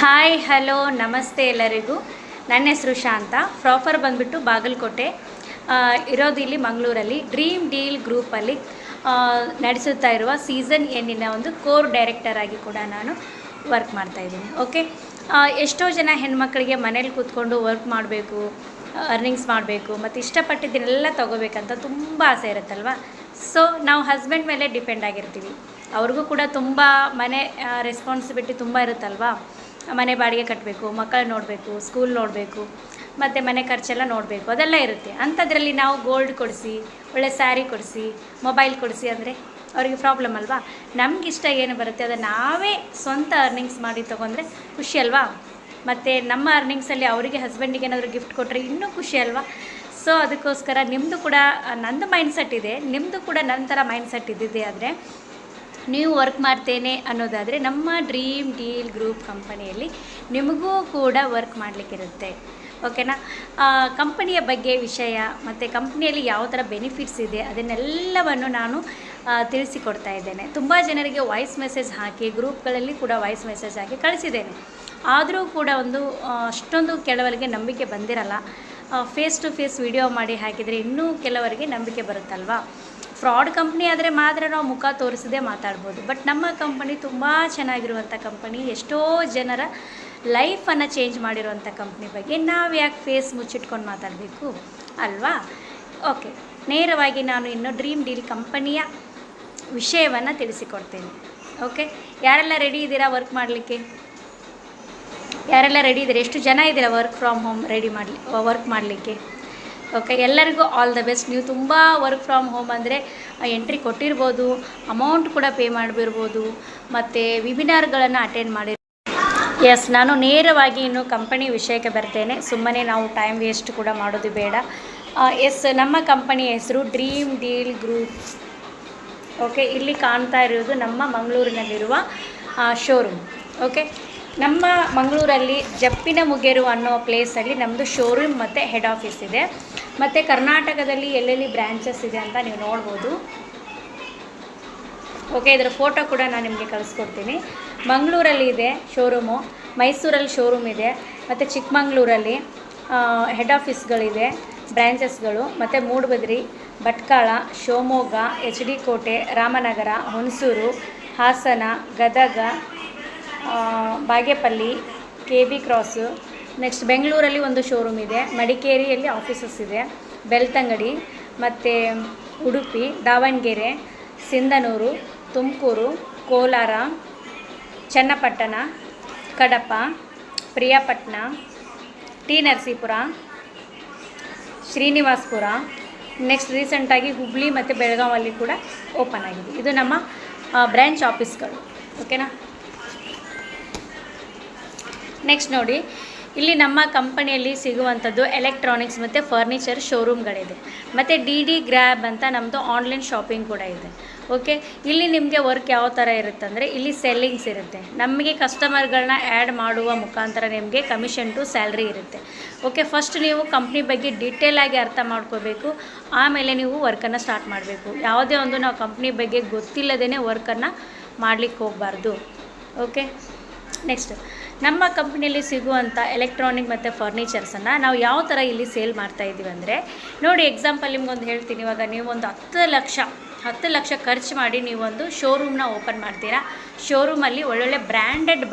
Hi hello ನಮಸ್ತೆ ಎಲ್ಲರಿಗೂ. ನನ್ನ ಹೆಸರು ಶಾಂತ. ಪ್ರಾಪರ್ ಬಂದುಬಿಟ್ಟು ಬಾಗಲಕೋಟೆ, ಇರೋದು ಇಲ್ಲಿ ಮಂಗಳೂರಲ್ಲಿ. ಡ್ರೀಮ್ ಡೀಲ್ ಗ್ರೂಪಲ್ಲಿ ನಡೆಸುತ್ತಾ ಇರುವ ಸೀಸನ್ ಎನ್ನಿನ ಒಂದು ಕೋರ್ ಡೈರೆಕ್ಟರ್ ಆಗಿ ಕೂಡ ನಾನು ವರ್ಕ್ ಮಾಡ್ತಾಯಿದ್ದೀನಿ. ಓಕೆ, ಎಷ್ಟೋ ಜನ ಹೆಣ್ಮಕ್ಳಿಗೆ ಮನೇಲಿ ಕೂತ್ಕೊಂಡು ವರ್ಕ್ ಮಾಡಬೇಕು, ಅರ್ನಿಂಗ್ಸ್ ಮಾಡಬೇಕು ಮತ್ತು ಇಷ್ಟಪಟ್ಟಿದ್ದನ್ನೆಲ್ಲ ತೊಗೋಬೇಕಂತ ತುಂಬ ಆಸೆ ಇರುತ್ತಲ್ವ. ಸೊ ನಾವು ಹಸ್ಬೆಂಡ್ ಮೇಲೆ ಡಿಪೆಂಡ್ ಆಗಿರ್ತೀವಿ. ಅವ್ರಿಗೂ ಕೂಡ ತುಂಬ ಮನೆ ರೆಸ್ಪಾನ್ಸಿಬಿಲಿಟಿ ತುಂಬ ಇರುತ್ತಲ್ವ. ಮನೆ ಬಾಡಿಗೆ ಕಟ್ಟಬೇಕು, ಮಕ್ಕಳು ನೋಡಬೇಕು, ಸ್ಕೂಲ್ ನೋಡಬೇಕು, ಮತ್ತು ಮನೆ ಖರ್ಚೆಲ್ಲ ನೋಡಬೇಕು, ಅದೆಲ್ಲ ಇರುತ್ತೆ. ಅಂಥದ್ರಲ್ಲಿ ನಾವು ಗೋಲ್ಡ್ ಕೊಡಿಸಿ, ಒಳ್ಳೆ ಸ್ಯಾರಿ ಕೊಡಿಸಿ, ಮೊಬೈಲ್ ಕೊಡಿಸಿ ಅಂದರೆ ಅವ್ರಿಗೆ ಪ್ರಾಬ್ಲಮ್ ಅಲ್ವಾ. ನಮಗಿಷ್ಟ ಏನು ಬರುತ್ತೆ ಅದನ್ನು ನಾವೇ ಸ್ವಂತ ಅರ್ನಿಂಗ್ಸ್ ಮಾಡಿ ತೊಗೊಂಡ್ರೆ ಖುಷಿ ಅಲ್ವಾ. ಮತ್ತು ನಮ್ಮ ಅರ್ನಿಂಗ್ಸಲ್ಲಿ ಅವರಿಗೆ ಹಸ್ಬೆಂಡಿಗೆ ಏನಾದರೂ ಗಿಫ್ಟ್ ಕೊಟ್ಟರೆ ಇನ್ನೂ ಖುಷಿ ಅಲ್ವಾ. ಸೊ ಅದಕ್ಕೋಸ್ಕರ ನಿಮ್ಮದು ಕೂಡ ನಂದು ಮೈಂಡ್ಸೆಟ್ ಇದೆ, ನಿಮ್ಮದು ಕೂಡ ನನ್ನ ಥರ ಮೈಂಡ್ಸೆಟ್ ಇದ್ದಿದ್ದೆ ಆದರೆ ನೀವು ವರ್ಕ್ ಮಾಡ್ತೇನೆ ಅನ್ನೋದಾದರೆ ನಮ್ಮ ಡ್ರೀಮ್ ಡೀಲ್ ಗ್ರೂಪ್ ಕಂಪನಿಯಲ್ಲಿ ನಿಮಗೂ ಕೂಡ ವರ್ಕ್ ಮಾಡಲಿಕ್ಕಿರುತ್ತೆ. ಓಕೆನಾ. ಕಂಪನಿಯ ಬಗ್ಗೆ ವಿಷಯ ಮತ್ತು ಕಂಪ್ನಿಯಲ್ಲಿ ಯಾವ ಥರ ಬೆನಿಫಿಟ್ಸ್ ಇದೆ ಅದನ್ನೆಲ್ಲವನ್ನು ನಾನು ತಿಳಿಸಿಕೊಡ್ತಾ ಇದ್ದೇನೆ. ತುಂಬ ಜನರಿಗೆ ವಾಯ್ಸ್ ಮೆಸೇಜ್ ಹಾಕಿ, ಗ್ರೂಪ್ಗಳಲ್ಲಿ ಕೂಡ ವಾಯ್ಸ್ ಮೆಸೇಜ್ ಹಾಕಿ ಕಳಿಸಿದ್ದೇನೆ. ಆದರೂ ಕೂಡ ಅಷ್ಟೊಂದು ಕೆಲವರಿಗೆ ನಂಬಿಕೆ ಬಂದಿರಲ್ಲ. ಫೇಸ್ ಟು ಫೇಸ್ ವಿಡಿಯೋ ಮಾಡಿ ಹಾಕಿದರೆ ಇನ್ನೂ ಕೆಲವರಿಗೆ ನಂಬಿಕೆ ಬರುತ್ತಲ್ವ. ಫ್ರಾಡ್ ಕಂಪ್ನಿ ಆದರೆ ಮಾತ್ರ ನಾವು ಮುಖ ತೋರಿಸದೆ ಮಾತಾಡ್ಬೋದು. ಬಟ್ ನಮ್ಮ ಕಂಪನಿ ತುಂಬ ಚೆನ್ನಾಗಿರುವಂಥ ಕಂಪನಿ, ಎಷ್ಟೋ ಜನರ ಲೈಫನ್ನು ಚೇಂಜ್ ಮಾಡಿರುವಂಥ ಕಂಪ್ನಿ ಬಗ್ಗೆ ನಾವು ಯಾಕೆ ಫೇಸ್ ಮುಚ್ಚಿಟ್ಕೊಂಡು ಮಾತಾಡಬೇಕು ಅಲ್ವಾ. ಓಕೆ, ನೇರವಾಗಿ ನಾನು ಇನ್ನು ಡ್ರೀಮ್ ಡೀಲ್ ಕಂಪನಿಯ ವಿಷಯವನ್ನು ತಿಳಿಸಿಕೊಡ್ತೇನೆ. ಓಕೆ, ಯಾರೆಲ್ಲ ರೆಡಿ ಇದ್ದೀರಾ ವರ್ಕ್ ಮಾಡಲಿಕ್ಕೆ? ಯಾರೆಲ್ಲ ರೆಡಿ ಇದ್ದೀರಾ? ಎಷ್ಟು ಜನ ಇದ್ದೀರಾ ವರ್ಕ್ ಫ್ರಮ್ ಹೋಮ್ ವರ್ಕ್ ಮಾಡಲಿಕ್ಕೆ? ಓಕೆ, ಎಲ್ಲರಿಗೂ ಆಲ್ ದ ಬೆಸ್ಟ್. ನೀವು ತುಂಬ ವರ್ಕ್ ಫ್ರಮ್ ಹೋಮ್ ಅಂದರೆ ಎಂಟ್ರಿ ಕೊಟ್ಟಿರ್ಬೋದು, ಅಮೌಂಟ್ ಕೂಡ ಪೇ ಮಾಡಿಬಿರ್ಬೋದು, ಮತ್ತು ವೆಬಿನಾರ್ಗಳನ್ನು ಅಟೆಂಡ್ ಮಾಡಿ. ಎಸ್, ನಾನು ನೇರವಾಗಿ ಇನ್ನು ಕಂಪನಿ ವಿಷಯಕ್ಕೆ ಬರ್ತೇನೆ. ಸುಮ್ಮನೆ ನಾವು ಟೈಮ್ ವೇಸ್ಟ್ ಕೂಡ ಮಾಡೋದು ಬೇಡ. ಎಸ್, ನಮ್ಮ ಕಂಪನಿಯ ಹೆಸರು ಡ್ರೀಮ್ ಡೀಲ್ ಗ್ರೂಪ್. ಓಕೆ, ಇಲ್ಲಿ ಕಾಣ್ತಾ ಇರೋದು ನಮ್ಮ ಮಂಗಳೂರಿನಲ್ಲಿರುವ ಶೋರೂಮ್. ಓಕೆ, ನಮ್ಮ ಮಂಗಳೂರಲ್ಲಿ ಜಪ್ಪಿನ ಮುಗೇರು ಅನ್ನೋ ಪ್ಲೇಸಲ್ಲಿ ನಮ್ಮದು ಶೋರೂಮ್ ಮತ್ತು ಹೆಡ್ ಆಫೀಸ್ ಇದೆ. ಮತ್ತು ಕರ್ನಾಟಕದಲ್ಲಿ ಎಲ್ಲೆಲ್ಲಿ ಬ್ರ್ಯಾಂಚಸ್ ಇದೆ ಅಂತ ನೀವು ನೋಡ್ಬೋದು. ಓಕೆ, ಇದರ ಫೋಟೋ ಕೂಡ ನಾನು ನಿಮಗೆ ಕಳಿಸ್ಕೊಡ್ತೀನಿ. ಮಂಗಳೂರಲ್ಲಿ ಇದೆ ಶೋರೂಮು, ಮೈಸೂರಲ್ಲಿ ಶೋರೂಮ್ ಇದೆ, ಮತ್ತು ಚಿಕ್ಕಮಂಗ್ಳೂರಲ್ಲಿ ಹೆಡ್ ಆಫೀಸ್ಗಳಿದೆ, ಬ್ರ್ಯಾಂಚಸ್ಗಳು, ಮತ್ತು ಮೂಡುಬಿದಿರೆ, ಭಟ್ಕಳ, ಶಿವಮೊಗ್ಗ, ಎಚ್ ಡಿ ಕೋಟೆ, Ramanagara, Hunsur, Hassan, Gadag, Bagepalli, K B cross. Next ಬೆಂಗಳೂರಲ್ಲಿ ಒಂದು ಶೋರೂಮ್ ಇದೆ, ಮಡಿಕೇರಿಯಲ್ಲಿ ಆಫೀಸಸ್ ಇದೆ, ಬೆಳ್ತಂಗಡಿ, ಮತ್ತು ಉಡುಪಿ, ದಾವಣಗೆರೆ, ಸಿಂಧನೂರು, ತುಮಕೂರು, ಕೋಲಾರ, ಚನ್ನಪಟ್ಟಣ, ಕಡಪ, ಪ್ರಿಯಾಪಟ್ಟಣ, ಟಿ ನರಸೀಪುರ, ಶ್ರೀನಿವಾಸಪುರ. ನೆಕ್ಸ್ಟ್ ರೀಸೆಂಟಾಗಿ ಹುಬ್ಳಿ ಮತ್ತು ಬೆಳಗಾವಲ್ಲಿ ಕೂಡ ಓಪನ್ ಆಗಿದೆ. ಇದು ನಮ್ಮ ಬ್ರ್ಯಾಂಚ್ ಆಫೀಸ್ಗಳು. ಓಕೆನಾ. ನೆಕ್ಸ್ಟ್ ನೋಡಿ, ಇಲ್ಲಿ ನಮ್ಮ ಕಂಪನಿಯಲ್ಲಿ ಸಿಗುವಂಥದ್ದು ಎಲೆಕ್ಟ್ರಾನಿಕ್ಸ್ ಮತ್ತು ಫರ್ನಿಚರ್ ಶೋರೂಮ್ಗಳಿದೆ, ಮತ್ತು ಡಿ ಗ್ರ್ಯಾಬ್ ಅಂತ ನಮ್ಮದು ಆನ್ಲೈನ್ ಶಾಪಿಂಗ್ ಕೂಡ ಇದೆ. ಓಕೆ, ಇಲ್ಲಿ ನಿಮಗೆ ವರ್ಕ್ ಯಾವ ಥರ ಇರುತ್ತೆ ಅಂದರೆ ಇಲ್ಲಿ ಸೆಲ್ಲಿಂಗ್ಸ್ ಇರುತ್ತೆ. ನಮಗೆ ಕಸ್ಟಮರ್ಗಳನ್ನ ಆ್ಯಡ್ ಮಾಡುವ ಮುಖಾಂತರ ನಿಮಗೆ ಕಮಿಷನ್ ಟು ಸ್ಯಾಲ್ರಿ ಇರುತ್ತೆ. ಓಕೆ, ಫಸ್ಟ್ ನೀವು ಕಂಪ್ನಿ ಬಗ್ಗೆ ಡೀಟೇಲಾಗಿ ಅರ್ಥ ಮಾಡ್ಕೋಬೇಕು, ಆಮೇಲೆ ನೀವು ವರ್ಕನ್ನು ಸ್ಟಾರ್ಟ್ ಮಾಡಬೇಕು. ಯಾವುದೇ ಒಂದು ನಾವು ಕಂಪ್ನಿ ಬಗ್ಗೆ ಗೊತ್ತಿಲ್ಲದೇ ವರ್ಕನ್ನು ಮಾಡಲಿಕ್ಕೆ ಹೋಗಬಾರ್ದು. ಓಕೆ, ನೆಕ್ಸ್ಟ್ ನಮ್ಮ ಕಂಪ್ನಿಯಲ್ಲಿ ಸಿಗುವಂಥ ಎಲೆಕ್ಟ್ರಾನಿಕ್ ಮತ್ತು ಫರ್ನಿಚರ್ಸನ್ನು ನಾವು ಯಾವ ಥರ ಇಲ್ಲಿ ಸೇಲ್ ಮಾಡ್ತಾಯಿದ್ದೀವಿ ಅಂದರೆ ನೋಡಿ, ಎಕ್ಸಾಂಪಲ್ ನಿಮ್ಗೊಂದು ಹೇಳ್ತೀನಿ. ಇವಾಗ ನೀವೊಂದು 10 ಲಕ್ಷ ಖರ್ಚು ಮಾಡಿ ನೀವೊಂದು ಶೋರೂಮ್ನ ಓಪನ್ ಮಾಡ್ತೀರಾ. ಶೋರೂಮಲ್ಲಿ ಒಳ್ಳೊಳ್ಳೆ ಬ್ರ್ಯಾಂಡೆಡ್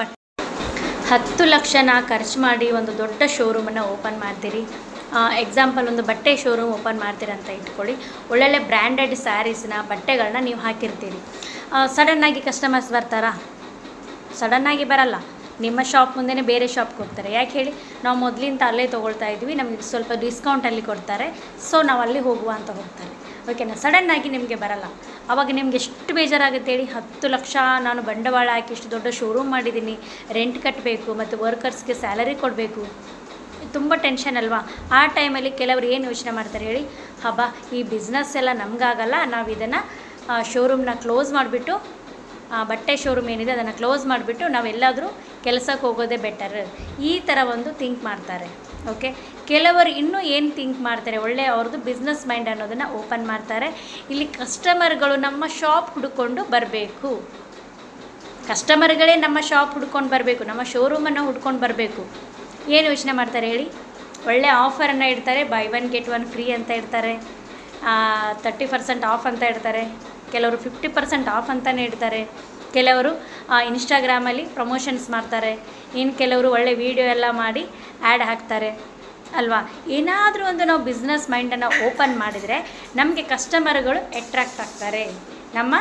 10 ಲಕ್ಷನ ಖರ್ಚು ಮಾಡಿ ಒಂದು ದೊಡ್ಡ ಶೋರೂಮನ್ನು ಓಪನ್ ಮಾಡ್ತೀರಿ. ಎಕ್ಸಾಂಪಲ್ ಒಂದು ಬಟ್ಟೆ ಶೋರೂಮ್ ಓಪನ್ ಮಾಡ್ತೀರ ಅಂತ ಇಟ್ಕೊಳ್ಳಿ. ಒಳ್ಳೊಳ್ಳೆ ಬ್ರ್ಯಾಂಡೆಡ್ ಸ್ಯಾರೀಸ್ನ, ಬಟ್ಟೆಗಳನ್ನ ನೀವು ಹಾಕಿರ್ತೀರಿ. ಸಡನ್ನಾಗಿ ಕಸ್ಟಮರ್ಸ್ ಬರ್ತಾರಾ? ಸಡನ್ನಾಗಿ ಬರಲ್ಲ. ನಿಮ್ಮ ಶಾಪ್ ಮುಂದೆ ಬೇರೆ ಶಾಪ್ಗೆ ಹೋಗ್ತಾರೆ. ಯಾಕೆ ಹೇಳಿ? ನಾವು ಮೊದಲಿಂದ ಅಲ್ಲೇ ತೊಗೊಳ್ತಾ ಇದ್ವಿ, ನಮಗೆ ಸ್ವಲ್ಪ ಡಿಸ್ಕೌಂಟಲ್ಲಿ ಕೊಡ್ತಾರೆ, ಸೊ ನಾವು ಅಲ್ಲಿ ಹೋಗುವ ಅಂತ ಹೋಗ್ತಾರೆ. ಓಕೆನಾ. ಸಡನ್ನಾಗಿ ನಿಮಗೆ ಬರಲ್ಲ. ಆವಾಗ ನಿಮ್ಗೆ ಎಷ್ಟು ಬೇಜಾರಾಗುತ್ತೆ ಹೇಳಿ. 10 ಲಕ್ಷ ನಾನು ಬಂಡವಾಳ ಹಾಕಿ ಇಷ್ಟು ದೊಡ್ಡ ಶೋರೂಮ್ ಮಾಡಿದ್ದೀನಿ, ರೆಂಟ್ ಕಟ್ಟಬೇಕು ಮತ್ತು ವರ್ಕರ್ಸ್ಗೆ ಸ್ಯಾಲರಿ ಕೊಡಬೇಕು, ತುಂಬ ಟೆನ್ಷನ್ ಅಲ್ವಾ. ಆ ಟೈಮಲ್ಲಿ ಕೆಲವರು ಏನು ಯೋಚನೆ ಮಾಡ್ತಾರೆ ಹೇಳಿ, ಹಬ್ಬ ಈ ಬಿಸ್ನೆಸ್ ಎಲ್ಲ ನಮಗಾಗಲ್ಲ, ನಾವು ಇದನ್ನು ಶೋರೂಮ್ನ ಕ್ಲೋಸ್ ಮಾಡಿಬಿಟ್ಟು, ಬಟ್ಟೆ ಶೋರೂಮ್ ಏನಿದೆ ಅದನ್ನು ಕ್ಲೋಸ್ ಮಾಡಿಬಿಟ್ಟು ನಾವೆಲ್ಲಾದರೂ ಕೆಲಸಕ್ಕೆ ಹೋಗೋದೇ ಬೆಟರ್, ಈ ಥರ ಒಂದು ಥಿಂಕ್ ಮಾಡ್ತಾರೆ. ಓಕೆ, ಕೆಲವರು ಇನ್ನೂ ಏನು ಥಿಂಕ್ ಮಾಡ್ತಾರೆ, ಒಳ್ಳೆ ಅವ್ರದ್ದು ಬಿಸ್ನೆಸ್ ಮೈಂಡ್ ಅನ್ನೋದನ್ನು ಓಪನ್ ಮಾಡ್ತಾರೆ. ಇಲ್ಲಿ ಕಸ್ಟಮರ್ಗಳು ನಮ್ಮ ಶಾಪ್ ಹುಡುಕೊಂಡು ಬರಬೇಕು. ಕಸ್ಟಮರ್ಗಳೇ ನಮ್ಮ ಶಾಪ್ ಹುಡ್ಕೊಂಡು ಬರಬೇಕು, ನಮ್ಮ ಶೋರೂಮನ್ನು ಹುಡ್ಕೊಂಡು ಬರಬೇಕು. ಏನು ಯೋಚನೆ ಮಾಡ್ತಾರೆ ಹೇಳಿ? ಒಳ್ಳೆ ಆಫರನ್ನು ಇಡ್ತಾರೆ, ಬೈ 1 get 1 ಫ್ರೀ ಅಂತ ಇಡ್ತಾರೆ, 30% ಆಫ್ ಅಂತ ಇಡ್ತಾರೆ, ಕೆಲವರು 50% ಆಫ್ ಅಂತಲೇ ಇಡ್ತಾರೆ, ಕೆಲವರು ಇನ್ಸ್ಟಾಗ್ರಾಮಲ್ಲಿ ಪ್ರಮೋಷನ್ಸ್ ಮಾಡ್ತಾರೆ, ಇನ್ನು ಕೆಲವರು ಒಳ್ಳೆ ವೀಡಿಯೋ ಎಲ್ಲ ಮಾಡಿ ಆ್ಯಡ್ ಹಾಕ್ತಾರೆ ಅಲ್ವಾ. ಏನಾದರೂ ಒಂದು ನಾವು ಬಿಸ್ನೆಸ್ ಮೈಂಡನ್ನು ಓಪನ್ ಮಾಡಿದರೆ ನಮಗೆ ಕಸ್ಟಮರ್ಗಳು ಅಟ್ರಾಕ್ಟ್ ಆಗ್ತಾರೆ. ನಮ್ಮ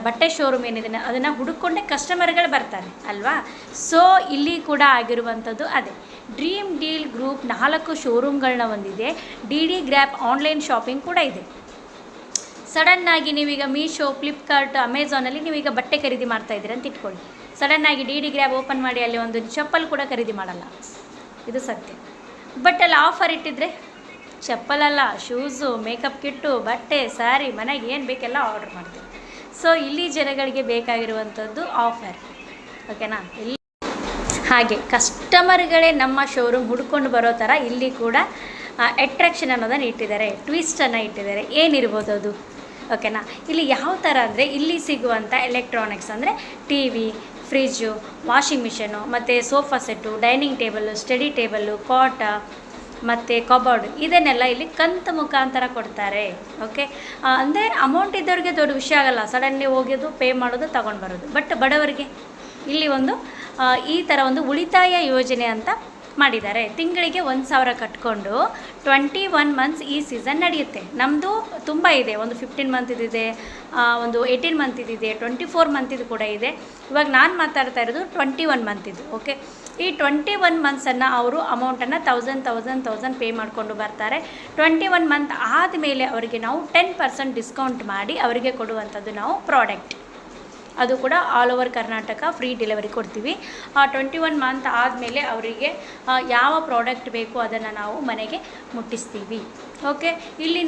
ಬಟ್ಟೆ ಶೋರೂಮ್ ಏನಿದೆ ಅದನ್ನು ಹುಡುಕೊಂಡೆ ಕಸ್ಟಮರ್ಗಳು ಬರ್ತಾರೆ ಅಲ್ವಾ. ಸೊ ಇಲ್ಲಿ ಕೂಡ ಆಗಿರುವಂಥದ್ದು ಅದೇ. ಡ್ರೀಮ್ ಡೀಲ್ ಗ್ರೂಪ್ 4 ಶೋರೂಮ್ಗಳನ್ನ ಹೊಂದಿದೆ. ಡಿ ಗ್ರ್ಯಾಪ್ ಆನ್ಲೈನ್ ಶಾಪಿಂಗ್ ಕೂಡ ಇದೆ. ಸಡನ್ನಾಗಿ ನೀವೀಗ ಮೀಶೋ, ಫ್ಲಿಪ್ಕಾರ್ಟ್, ಅಮೆಝಾನಲ್ಲಿ ನೀವೀಗ ಬಟ್ಟೆ ಖರೀದಿ ಮಾಡ್ತಾಯಿದ್ದೀರಿ ಅಂತ ಇಟ್ಕೊಳ್ಳಿ. ಸಡನ್ನಾಗಿ ಡಿ ಗ್ರ್ಯಾಪ್ ಓಪನ್ ಮಾಡಿ ಅಲ್ಲಿ ಒಂದು ಚಪ್ಪಲ್ ಕೂಡ ಖರೀದಿ ಮಾಡಲ್ಲ, ಇದು ಸತ್ಯ. ಬಟ್ ಅಲ್ಲಿ ಆಫರ್ ಇಟ್ಟಿದ್ರೆ ಚಪ್ಪಲಲ್ಲ, ಶೂಸು, ಮೇಕಪ್ ಕಿಟ್ಟು, ಬಟ್ಟೆ, ಸ್ಯಾರಿ, ಮನೆಗೆ ಏನು ಬೇಕೆಲ್ಲ ಆರ್ಡರ್ ಮಾಡ್ತೀವಿ. ಸೊ ಇಲ್ಲಿ ಜನಗಳಿಗೆ ಬೇಕಾಗಿರುವಂಥದ್ದು ಆಫರ್, ಓಕೆನಾ. ಇಲ್ಲಿ ಹಾಗೆ ಕಸ್ಟಮರ್ಗಳೇ ನಮ್ಮ ಶೋರೂಮ್ ಹುಡ್ಕೊಂಡು ಬರೋ ಥರ ಇಲ್ಲಿ ಕೂಡ ಅಟ್ರಾಕ್ಷನ್ ಅನ್ನೋದನ್ನು ಇಟ್ಟಿದ್ದಾರೆ, ಟ್ವಿಸ್ಟನ್ನು ಇಟ್ಟಿದ್ದಾರೆ. ಏನಿರ್ಬೋದು ಅದು, ಓಕೆನಾ. ಇಲ್ಲಿ ಯಾವ ಥರ ಅಂದರೆ ಇಲ್ಲಿ ಸಿಗುವಂಥ ಎಲೆಕ್ಟ್ರಾನಿಕ್ಸ್ ಅಂದರೆ T V, fridge, washing machine, ಮತ್ತು sofa set, dining table, study table, ಕಾಟ ಮತ್ತು ಕಬೋರ್ಡ್, ಇದನ್ನೆಲ್ಲ ಇಲ್ಲಿ ಕಂತು ಮುಖಾಂತರ ಕೊಡ್ತಾರೆ. ಓಕೆ, ಅಂದರೆ ಅಮೌಂಟ್ ಇದ್ದವ್ರಿಗೆ ದೊಡ್ಡ ವಿಷಯ ಆಗಲ್ಲ, ಸಡನ್ಲಿ ಹೋಗೋದು, ಪೇ ಮಾಡೋದು, ತೊಗೊಂಡು ಬರೋದು. ಬಟ್ ಬಡವರಿಗೆ ಇಲ್ಲಿ ಒಂದು ಈ ಥರ ಒಂದು ಉಳಿತಾಯ ಯೋಜನೆ ಅಂತ ಮಾಡಿದ್ದಾರೆ. ತಿಂಗಳಿಗೆ 1,000 ಕಟ್ಕೊಂಡು 21 ಮಂತ್ಸ್ ಈ ಸೀಸನ್ ನಡೆಯುತ್ತೆ. ನಮ್ಮದು ತುಂಬ ಇದೆ, ಒಂದು 15 ಮಂತ್ ಇದೆ, ಒಂದು 18 ಮಂತ್ ಇದೆ, 24 ಮಂತಿದು ಕೂಡ ಇದೆ. ಇವಾಗ ನಾನು ಮಾತಾಡ್ತಾ ಇರೋದು 21 ಮಂತಿದ್ದು. ಓಕೆ, ಈ 21 ಮಂತ್ಸನ್ನು ಅವರು ಅಮೌಂಟನ್ನು 1000 ಪೇ ಮಾಡಿಕೊಂಡು ಬರ್ತಾರೆ. 21 ಮಂತ್ ಆದಮೇಲೆ ಅವರಿಗೆ ನಾವು 10% ಡಿಸ್ಕೌಂಟ್ ಮಾಡಿ ಅವರಿಗೆ ಕೊಡುವಂಥದ್ದು ನಾವು ಪ್ರಾಡಕ್ಟ್. ಅದು ಕೂಡ all over Karnataka free delivery ಕೊಡ್ತೀವಿ. 21 ಮಂತ್ ಆದಮೇಲೆ ಅವರಿಗೆ ಯಾವ ಪ್ರಾಡಕ್ಟ್ ಬೇಕು ಅದನ್ನು ನಾವು ಮನೆಗೆ ಮುಟ್ಟಿಸ್ತೀವಿ. ಓಕೆ, ಇಲ್ಲಿ